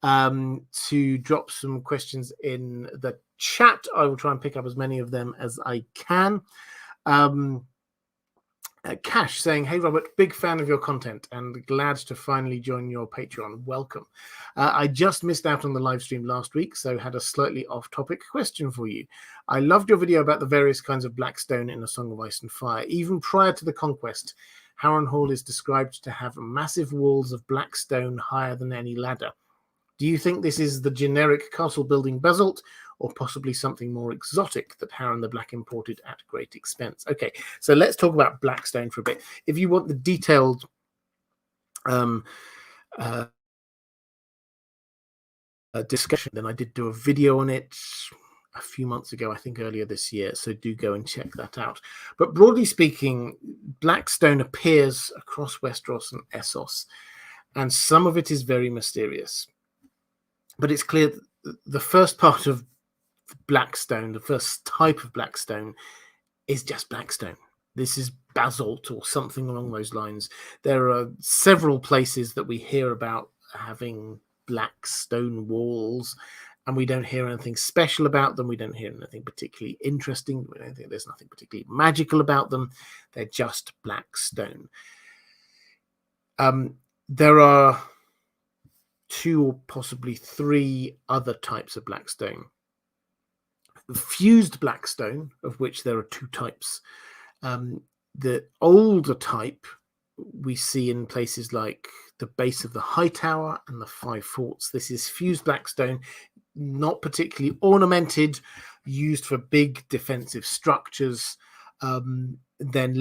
S1: to drop some questions in the chat. I will try and pick up as many of them as I can. Cash saying, hey Robert, big fan of your content and glad to finally join your Patreon. Welcome. I just missed out on the live stream last week, so had a slightly off-topic question for you. I loved your video about the various kinds of Blackstone in A Song of Ice and Fire. Even prior to the conquest, Harrenhal is described to have massive walls of Blackstone higher than any ladder. Do you think this is the generic castle building basalt, or possibly something more exotic that Harren the Black imported at great expense? Okay, so let's talk about Blackstone for a bit. If you want the detailed discussion, then I did do a video on it a few months ago, I think earlier this year, so do go and check that out. But broadly speaking, Blackstone appears across Westeros and Essos, and some of it is very mysterious. But it's clear that the first part of Blackstone, the first type of Blackstone, is just Blackstone. This is basalt or something along those lines. There are several places that we hear about having black stone walls, and we don't hear anything special about them. We don't hear anything particularly interesting. We don't think there's nothing particularly magical about them. They're just black stone. There are 2 or possibly 3 other types of Blackstone. Fused Blackstone, of which there are 2 types. The older type we see in places like the base of the High Tower and the 5 Forts. This is fused Blackstone, not particularly ornamented, used for big defensive structures. Then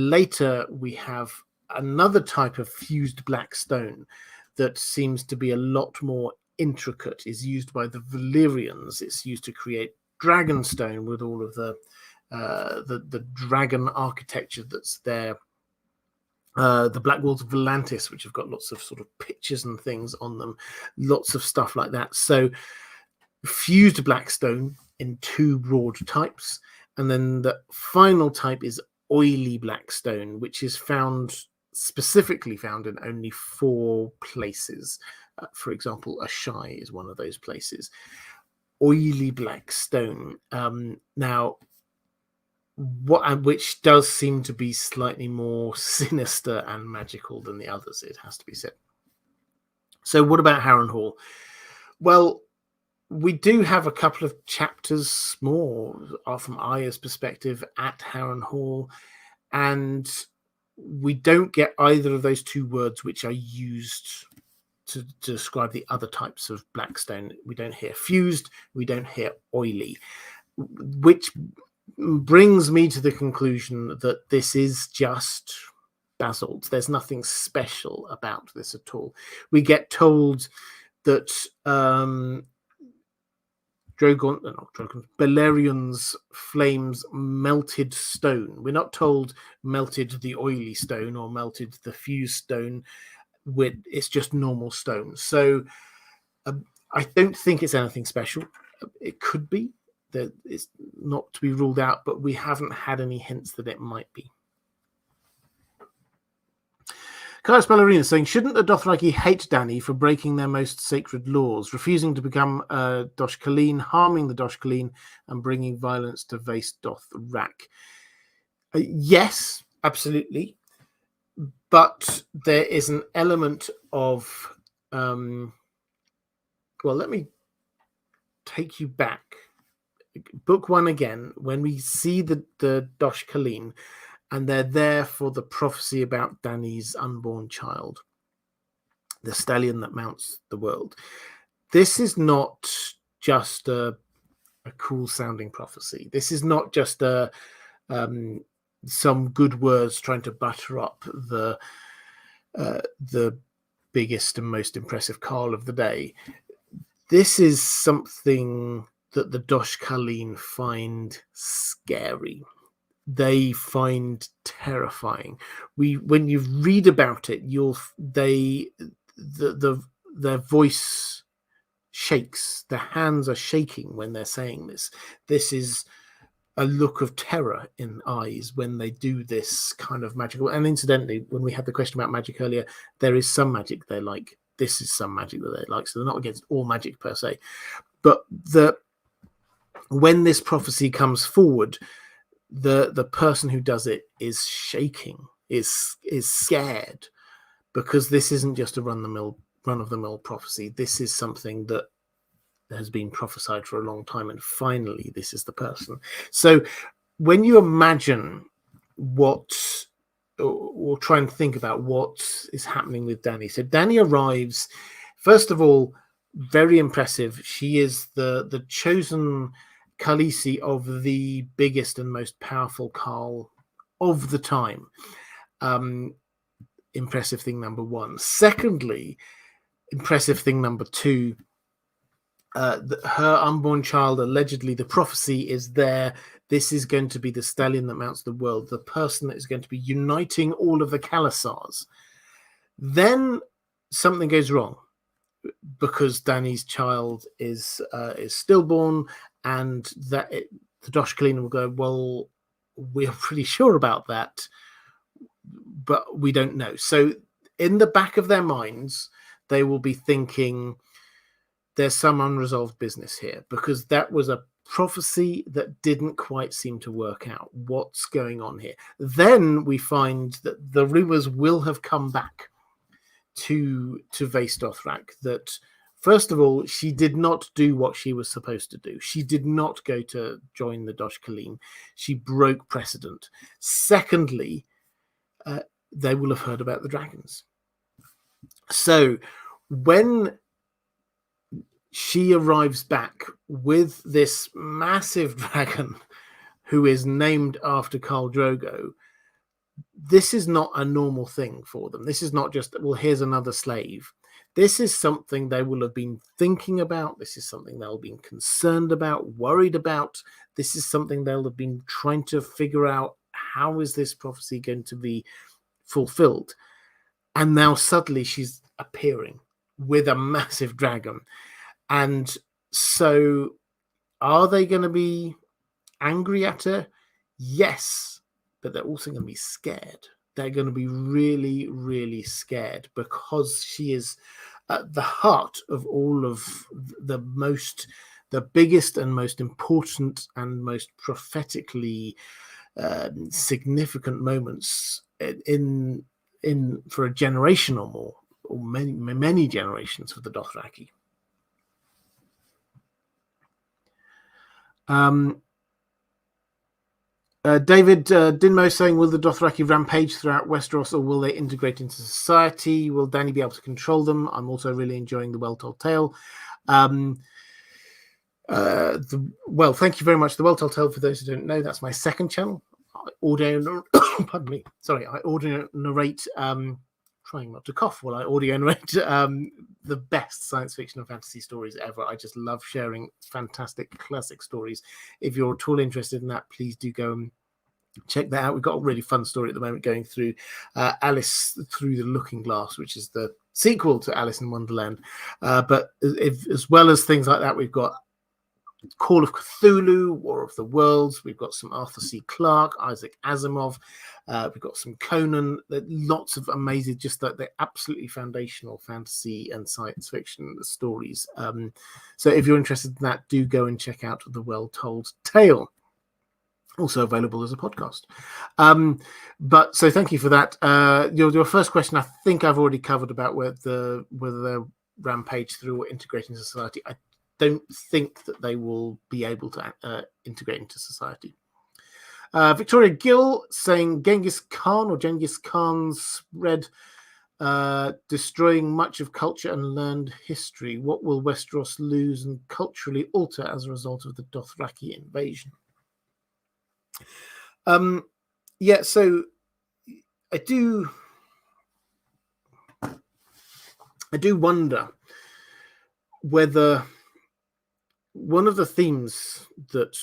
S1: later we have another type of fused Blackstone that seems to be a lot more intricate, is used by the Valyrians. It's used to create Dragonstone with all of the dragon architecture that's there. The Black Walls of Volantis, which have got lots of sort of pictures and things on them, lots of stuff like that. So fused Blackstone in 2 broad types. And then the final type is oily Blackstone, which is specifically found in only 4 places. For example, Ashai is one of those places. Oily Blackstone. Now, which does seem to be slightly more sinister and magical than the others, it has to be said. So what about Harrenhal? Well, we do have a couple of chapters more from Arya's perspective at Harrenhal, and we don't get either of those 2 words which are used to describe the other types of Blackstone. We don't hear fused, we don't hear oily, which brings me to the conclusion that this is just basalt. There's nothing special about this at all. We get told that Balerions' flames melted stone. We're not told melted the oily stone or melted the fused stone. It's just normal stone. So I don't think it's anything special. It could be that it's not to be ruled out, but we haven't had any hints that it might be. Carlos Ballerina saying, shouldn't the Dothraki hate Dany for breaking their most sacred laws, refusing to become Dosh Khaleen, harming the Dosh Khaleen, and bringing violence to Vaes Dothrak? Yes, absolutely. But there is an element of... well, let me take you back. Book 1 again, when we see the Dosh Khaleen, and they're there for the prophecy about Dany's unborn child, the stallion that mounts the world. This is not just a cool sounding prophecy. This is not just some good words trying to butter up the biggest and most impressive Carl of the day. This is something that the Dosh Khaleen find scary. They find terrifying. When you read about it, their voice shakes. Their hands are shaking when they're saying this. This is a look of terror in eyes when they do this kind of magical. And incidentally, when we had the question about magic earlier, there is some magic they like. This is some magic that they like. So they're not against all magic per se. But when this prophecy comes forward, the person who does it is shaking, is scared, because this isn't just a run of the mill prophecy. This is something that has been prophesied for a long time, and finally this is the person. So when you imagine or try and think about what is happening with Dany. So Dany arrives, first of all, very impressive. She is the chosen Khaleesi of the biggest and most powerful Khal of the time. Impressive thing number one. Secondly, impressive thing number two, her unborn child, allegedly, the prophecy is there. This is going to be the stallion that mounts the world, the person that is going to be uniting all of the Khalasars. Then something goes wrong, because Dany's child is stillborn, and the Dosh Khaleen will go, well, we're pretty sure about that, but we don't know. So in the back of their minds, they will be thinking there's some unresolved business here, because that was a prophecy that didn't quite seem to work out. What's going on here? Then we find that the rumors will have come back to Vaes Dothrak, that first of all, she did not do what she was supposed to do. She did not go to join the Dosh Khaleen. She broke precedent. Secondly, they will have heard about the dragons. So when she arrives back with this massive dragon who is named after Khal Drogo, this is not a normal thing for them. This is not just, well, here's another slave. This is something they will have been thinking about. This is something they'll have been concerned about, worried about. This is something they'll have been trying to figure out, how is this prophecy going to be fulfilled? And now suddenly she's appearing with a massive dragon. And so are they going to be angry at her? Yes, but they're also going to be scared. They're going to be really, really scared, because she is at the heart of all of the biggest and most important and most prophetically significant moments in for a generation or more, or many generations for the Dothraki. David Dinmo saying, will the Dothraki rampage throughout Westeros, or will they integrate into society? Will Dany be able to control them? I'm also really enjoying the well-told tale. Well, thank you very much. The well-told tale, for those who don't know, that's my second channel. I audio narrate trying not to cough while I audio narrate the best science fiction and fantasy stories ever. I just love sharing fantastic classic stories. If you're at all interested in that, please do go and check that out. We've got a really fun story at the moment going through Alice Through the Looking Glass, which is the sequel to Alice in Wonderland. But as well as things like that, we've got Call of Cthulhu, War of the Worlds. We've got some Arthur C. Clarke, Isaac Asimov. We've got some Conan. Lots of amazing, just like the absolutely foundational fantasy and science fiction stories. So if you're interested in that, do go and check out The Well Told Tale. Also available as a podcast. But so thank you for that. Your first question, I think I've already covered about whether they're rampage through or integrate into society. I don't think that they will be able to integrate into society. Victoria Gill saying Genghis Khan or Genghis Khan's spread, destroying much of culture and learned history. What will Westeros lose and culturally alter as a result of the Dothraki invasion? So I do wonder whether one of the themes that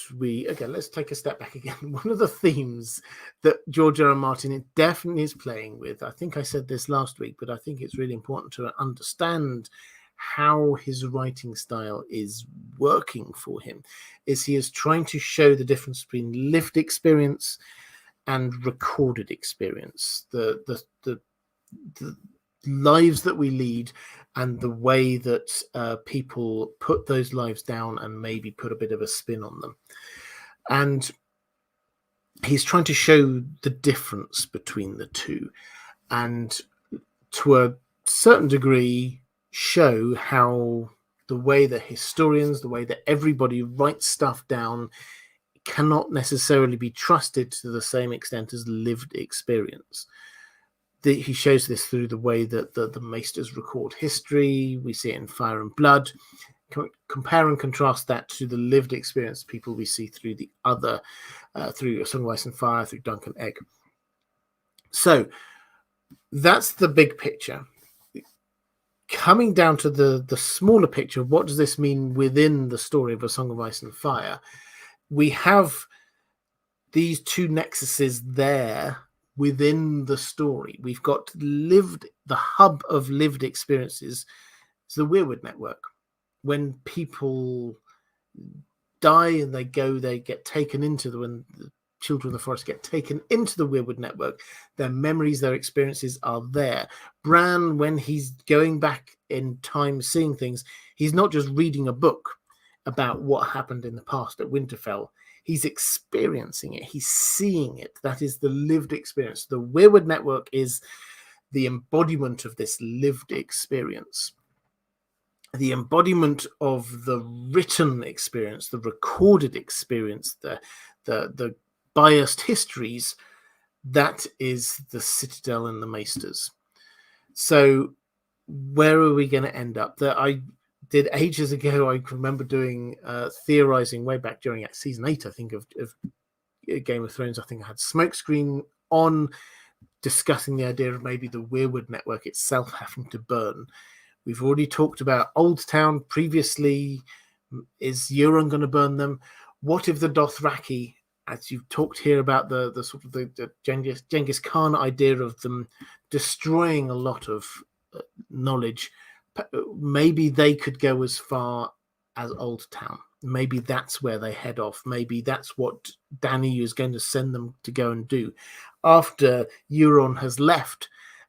S1: let's take a step back again. One of the themes that George R. R. Martin definitely is playing with, I think I said this last week, but I think it's really important to understand how his writing style is working for him, is he is trying to show the difference between lived experience and recorded experience, the lives that we lead and the way that people put those lives down and maybe put a bit of a spin on them. And he's trying to show the difference between the two, and to a certain degree show how the way that historians, the way that everybody writes stuff down, cannot necessarily be trusted to the same extent as lived experience. He shows this through the way that the Maesters record history. We see it in Fire and Blood. Compare and contrast that to the lived experience people we see through the other, through A Song of Ice and Fire, through Dunk and Egg. So that's the big picture. Coming down to the smaller picture, what does this mean within the story of A Song of Ice and Fire? We have these two nexuses there within the story. We've got the hub of lived experiences. It's the Weirwood Network. When people die and they get taken into when the children of the forest get taken into the Weirwood Network, their memories, their experiences are there. Bran, when he's going back in time, seeing things, he's not just reading a book about what happened in the past at Winterfell. He's experiencing it. He's seeing it. That is the lived experience. The Weirwood Network is the embodiment of this lived experience. The embodiment of the written experience, the recorded experience, the biased histories, that is the Citadel and the Maesters. So where are we going to end up? I did ages ago, I remember doing theorizing way back during season 8, I think, of Game of Thrones. I think I had Smokescreen on discussing the idea of maybe the Weirwood Network itself having to burn. We've already talked about Old Town previously. Is Euron going to burn them? What if the Dothraki, as you've talked here about the sort of the Genghis Khan idea of them destroying a lot of knowledge, maybe they could go as far as Old Town. Maybe that's where they head off. Maybe that's what Dany is going to send them to go and do after Euron has left,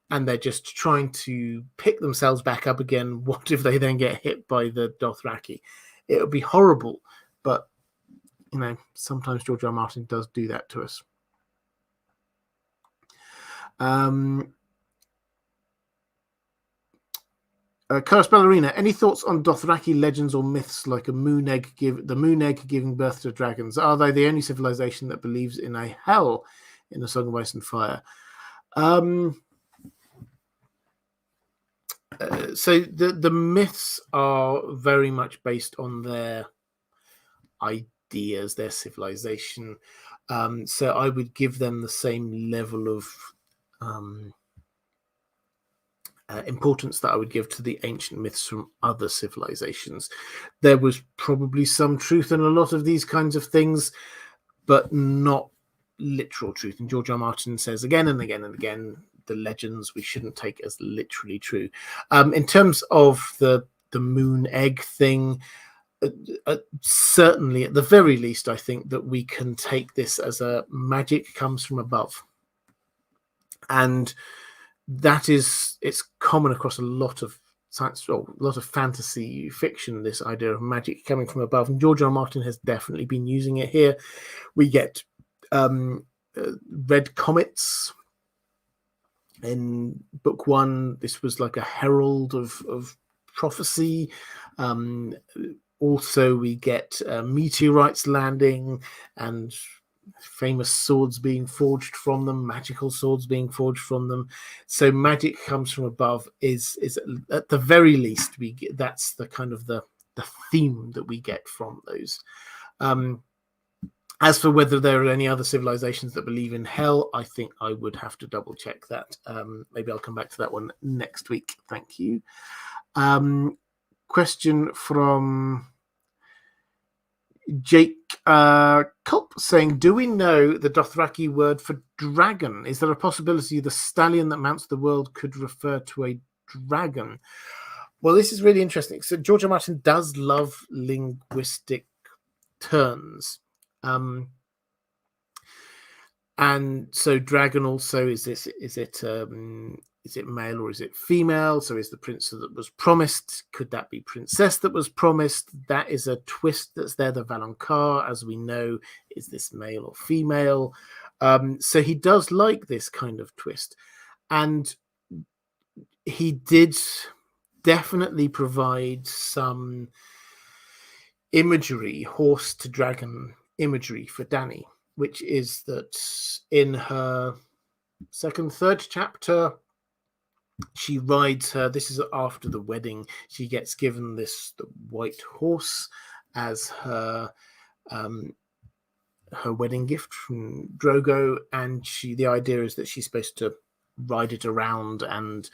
S1: and they're just trying to pick themselves back up again. What if they then get hit by the Dothraki? It would be horrible, but sometimes George R. R. Martin does do that to us. Curse Ballerina, any thoughts on Dothraki legends or myths like the moon egg giving birth to dragons? Are they the only civilization that believes in a hell in the Song of Ice and Fire? So the myths are very much based on their ideas, their civilization. So I would give them the same level of importance that I would give to the ancient myths from other civilizations. There was probably some truth in a lot of these kinds of things, but not literal truth. And George R. Martin says again and again and again, the legends we shouldn't take as literally true. In terms of the moon egg thing, certainly, at the very least, I think that we can take this as a magic comes from above. And that is, it's common across a lot of science, or a lot of fantasy fiction, this idea of magic coming from above. And George R. R. Martin has definitely been using it here. We get red comets in book 1. This was like a herald of prophecy. Also, we get meteorites landing and famous swords being forged from them, magical swords being forged from them. So magic comes from above is at the very least, we get, that's the kind of the theme that we get from those. As for whether there are any other civilizations that believe in hell, I think I would have to double check that. Maybe I'll come back to that one next week. Thank you. Question from Jake Culp saying, do we know the Dothraki word for dragon? Is there a possibility the stallion that mounts the world could refer to a dragon? Well, this is really interesting. So George R. Martin does love linguistic turns. And so dragon also, is it male or is it female? So is the prince that was promised, could that be princess that was promised? That is a twist that's there. The Valonqar, as we know, is this male or female? So he does like this kind of twist. And he did definitely provide some imagery, horse to dragon imagery for Dany, which is that in her third chapter, she rides her, this is after the wedding, she gets given the white horse as her wedding gift from Drogo, and the idea is that she's supposed to ride it around and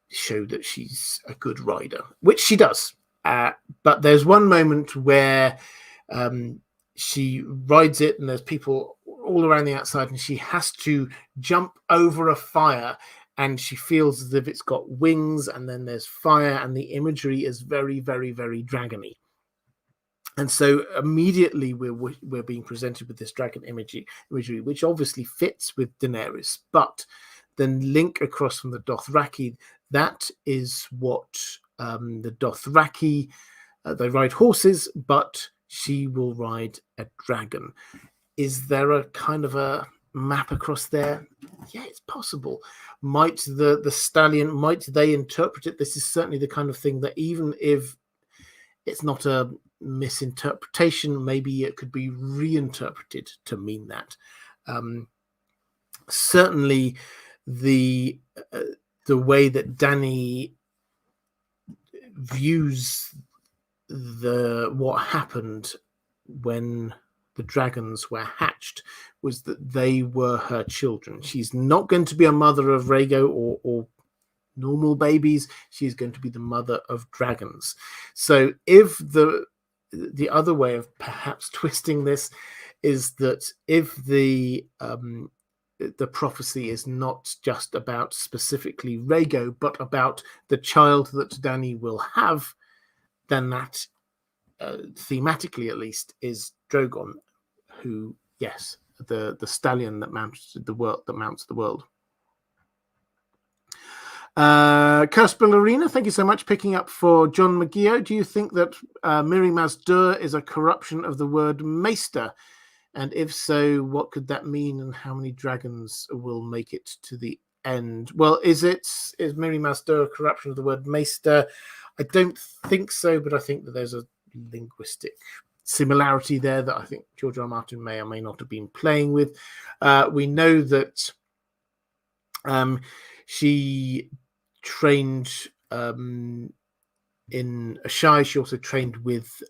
S1: show that she's a good rider, which she does. But there's one moment where she rides it and there's people all around the outside and she has to jump over a fire and she feels as if it's got wings, and then there's fire, and the imagery is very, very, very dragony. And so immediately we're being presented with this dragon imagery, which obviously fits with Daenerys, but then link across from the Dothraki, that is what the Dothraki, they ride horses, but she will ride a dragon. Is there a kind of a map across there? Yeah, it's possible. Might the stallion, might they interpret it? This is certainly the kind of thing that even if it's not a misinterpretation, maybe it could be reinterpreted to mean that. Certainly the way that Dany views what happened when the dragons were hatched was that they were her children. She's not going to be a mother of Rhaego or normal babies. She's going to be the mother of dragons. So if the other way of perhaps twisting this is that if the prophecy is not just about specifically Rhaego, but about the child that Dany will have, then that thematically at least is Drogon, who, yes, the stallion that mounts the world. Curse Ballerina, thank you so much. Picking up for John McGeough. Do you think that Miri Maz-Dur is a corruption of the word maester? And if so, what could that mean, and how many dragons will make it to the end? Well, is Miri Maz-Dur a corruption of the word maester? I don't think so, but I think that there's a linguistic similarity there that I think George R. R. Martin may or may not have been playing with. We know that she trained in Ashai. She also trained with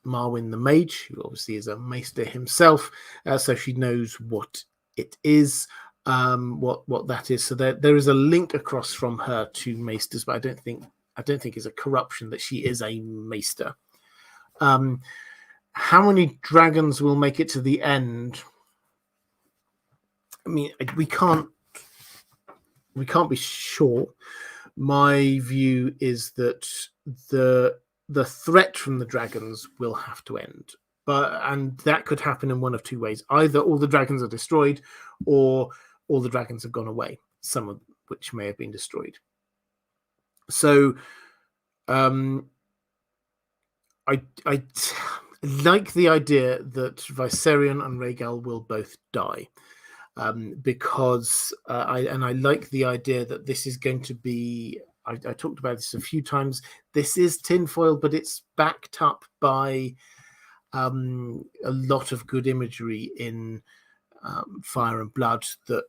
S1: Marwyn the Mage, who obviously is a maester himself, so she knows what it is. what that is. So there is a link across from her to maesters, but I don't think it's a corruption that she is a maester. How many dragons will make it to the end? I mean, we can't be sure. My view is that the threat from the dragons will have to end, and that could happen in one of two ways: either all the dragons are destroyed, or all the dragons have gone away, some of which may have been destroyed. So, I like the idea that Viserion and Rhaegal will both die, because I like the idea that this is going to be. I talked about this a few times. This is tinfoil, but it's backed up by a lot of good imagery in Fire and Blood that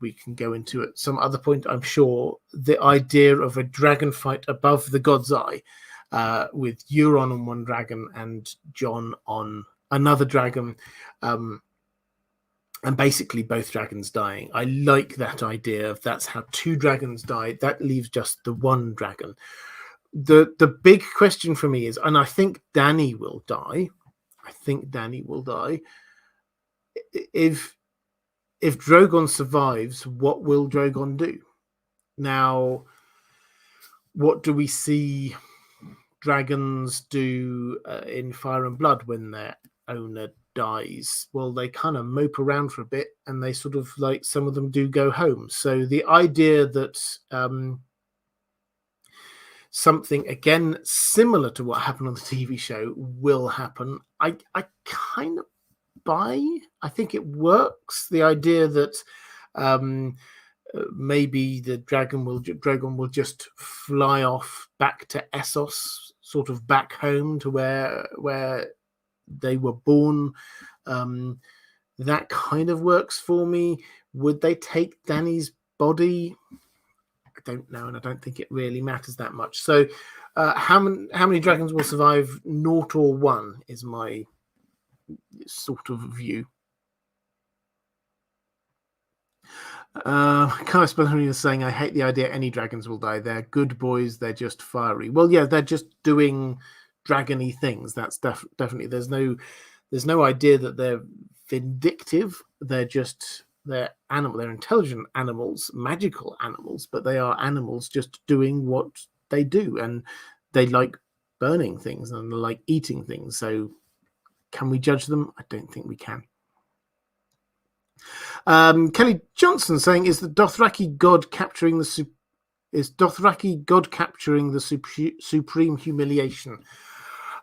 S1: we can go into at some other point, I'm sure. The idea of a dragon fight above the God's Eye, with Euron on one dragon and Jon on another dragon, and basically both dragons dying. I like that idea of that's how two dragons die. That leaves just the one dragon. The big question for me is, and I think Dany will die. If Drogon survives, what will Drogon do? Now, what do we see dragons do in Fire and Blood when their owner dies? Well, they kind of mope around for a bit, and they sort of, like, some of them do go home. So the idea that something again similar to what happened on the TV show will happen, I kind of buy. I think it works. The idea that maybe the Drogon will just fly off back to Essos, sort of back home to where they were born. That kind of works for me. Would they take Dany's body? I don't know, and I don't think it really matters that much. So how many dragons will survive? 0 or 1 is my sort of view. Kai Spencer is saying, I hate the idea any dragons will die. They're good boys, they're just fiery. Well, yeah, they're just doing dragony things. That's definitely there's no idea that they're vindictive. They're intelligent animals, magical animals, but they are animals just doing what they do, and they like burning things and they like eating things. So can we judge them? I don't think we can. Kelly Johnson saying, is Dothraki God capturing the supreme humiliation?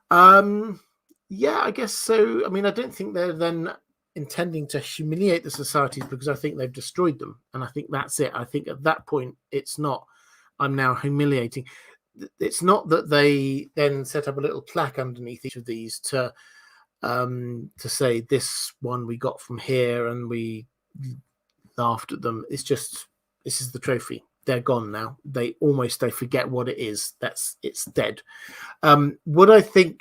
S1: Yeah, I guess so. I mean, I don't think they're then intending to humiliate the societies, because I think they've destroyed them, and I think that's it. I think at that point it's not, I'm now humiliating. It's not that they then set up a little plaque underneath each of these to say this one we got from here and we laughed at them. It's just, this is the trophy. They're gone now. They forget what it is. It's dead. What I think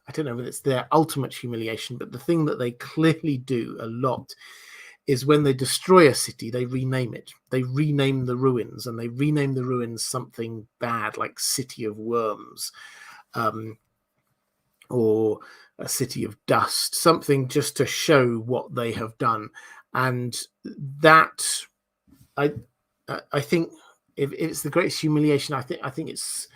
S1: I don't know whether it's their ultimate humiliation, but the thing that they clearly do a lot is when they destroy a city, they rename it. They rename the ruins, and they rename the ruins something bad, like City of Worms, or a City of Dust, something just to show what they have done. And that, I think, if it's the greatest humiliation, I think it's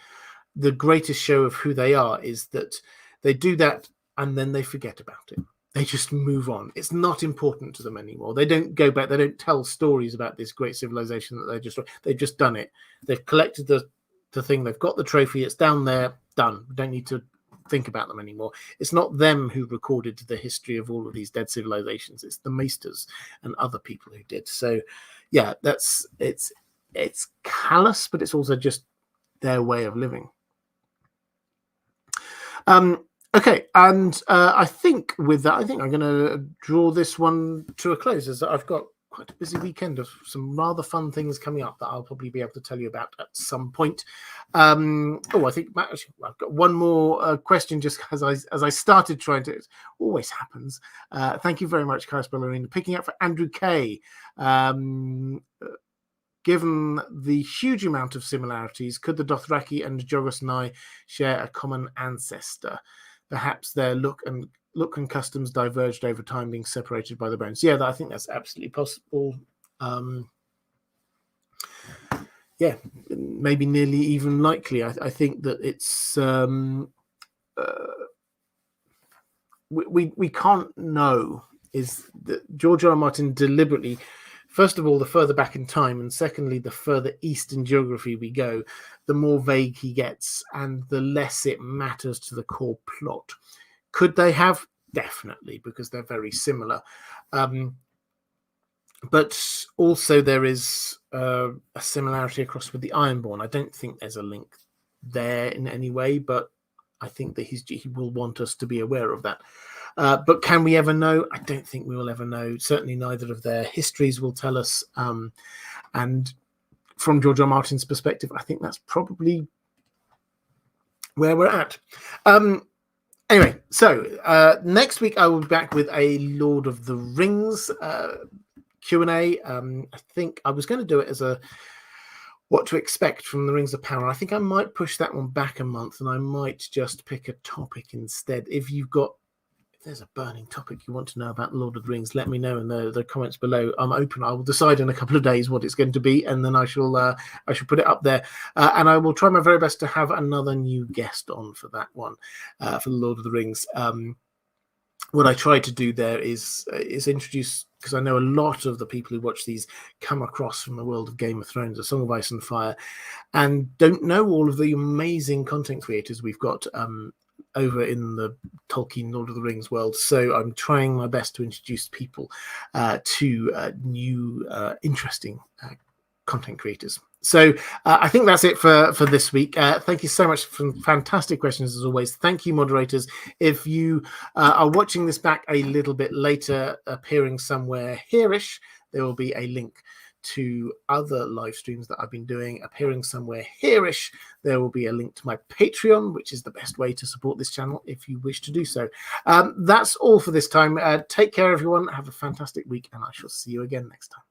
S1: the greatest show of who they are, is that they do that and then they forget about it. They just move on. It's not important to them anymore. They don't go back. They don't tell stories about this great civilization that they've just done it. They've collected the thing. They've got the trophy. It's down there. Done. We don't need to think about them anymore. It's not them who recorded the history of all of these dead civilizations. It's the maesters and other people who did. So, yeah, it's callous, but it's also just their way of living. Okay, and I think with that, I'm going to draw this one to a close, as I've got quite a busy weekend of some rather fun things coming up that I'll probably be able to tell you about at some point. I think actually, I've got one more question just as I started trying to. It always happens. Thank you very much, Kai Spellerina. Picking up for Andrew K. Given the huge amount of similarities, could the Dothraki and Jogos Nhai share a common ancestor? Perhaps their look and customs diverged over time, being separated by the bones. Yeah, I think that's absolutely possible. Maybe nearly even likely. I think that it's we can't know. Is that George R. R. Martin deliberately, first of all, the further back in time, and secondly, the further east in geography we go, the more vague he gets, and the less it matters to the core plot. Could they have? Definitely, because they're very similar. But also there is a similarity across with the Ironborn. I don't think there's a link there in any way, but I think that he will want us to be aware of that. But can we ever know? I don't think we will ever know. Certainly neither of their histories will tell us. And from George R. R. Martin's perspective, I think that's probably where we're at. Anyway, so next week I will be back with a Lord of the Rings Q&A. I think I was going to do it as a what to expect from the Rings of Power. I think I might push that one back a month, and I might just pick a topic instead. If there's a burning topic you want to know about Lord of the Rings, let me know in the comments below. I'm open. I will decide in a couple of days what it's going to be, and then I shall put it up there. And I will try my very best to have another new guest on for that one, for the Lord of the Rings. What I try to do there is introduce, because I know a lot of the people who watch these come across from the world of Game of Thrones, A Song of Ice and Fire, and don't know all of the amazing content creators we've got over in the Tolkien Lord of the Rings world. So I'm trying my best to introduce people to new, interesting content creators. So I think that's it for this week. Thank you so much for fantastic questions as always. Thank you, moderators. If you are watching this back a little bit later, appearing somewhere here-ish, there will be a link to other live streams that I've been doing. Appearing somewhere here-ish, there will be a link to my Patreon, which is the best way to support this channel if you wish to do so. That's all for this time. Take care, everyone. Have a fantastic week, and I shall see you again next time.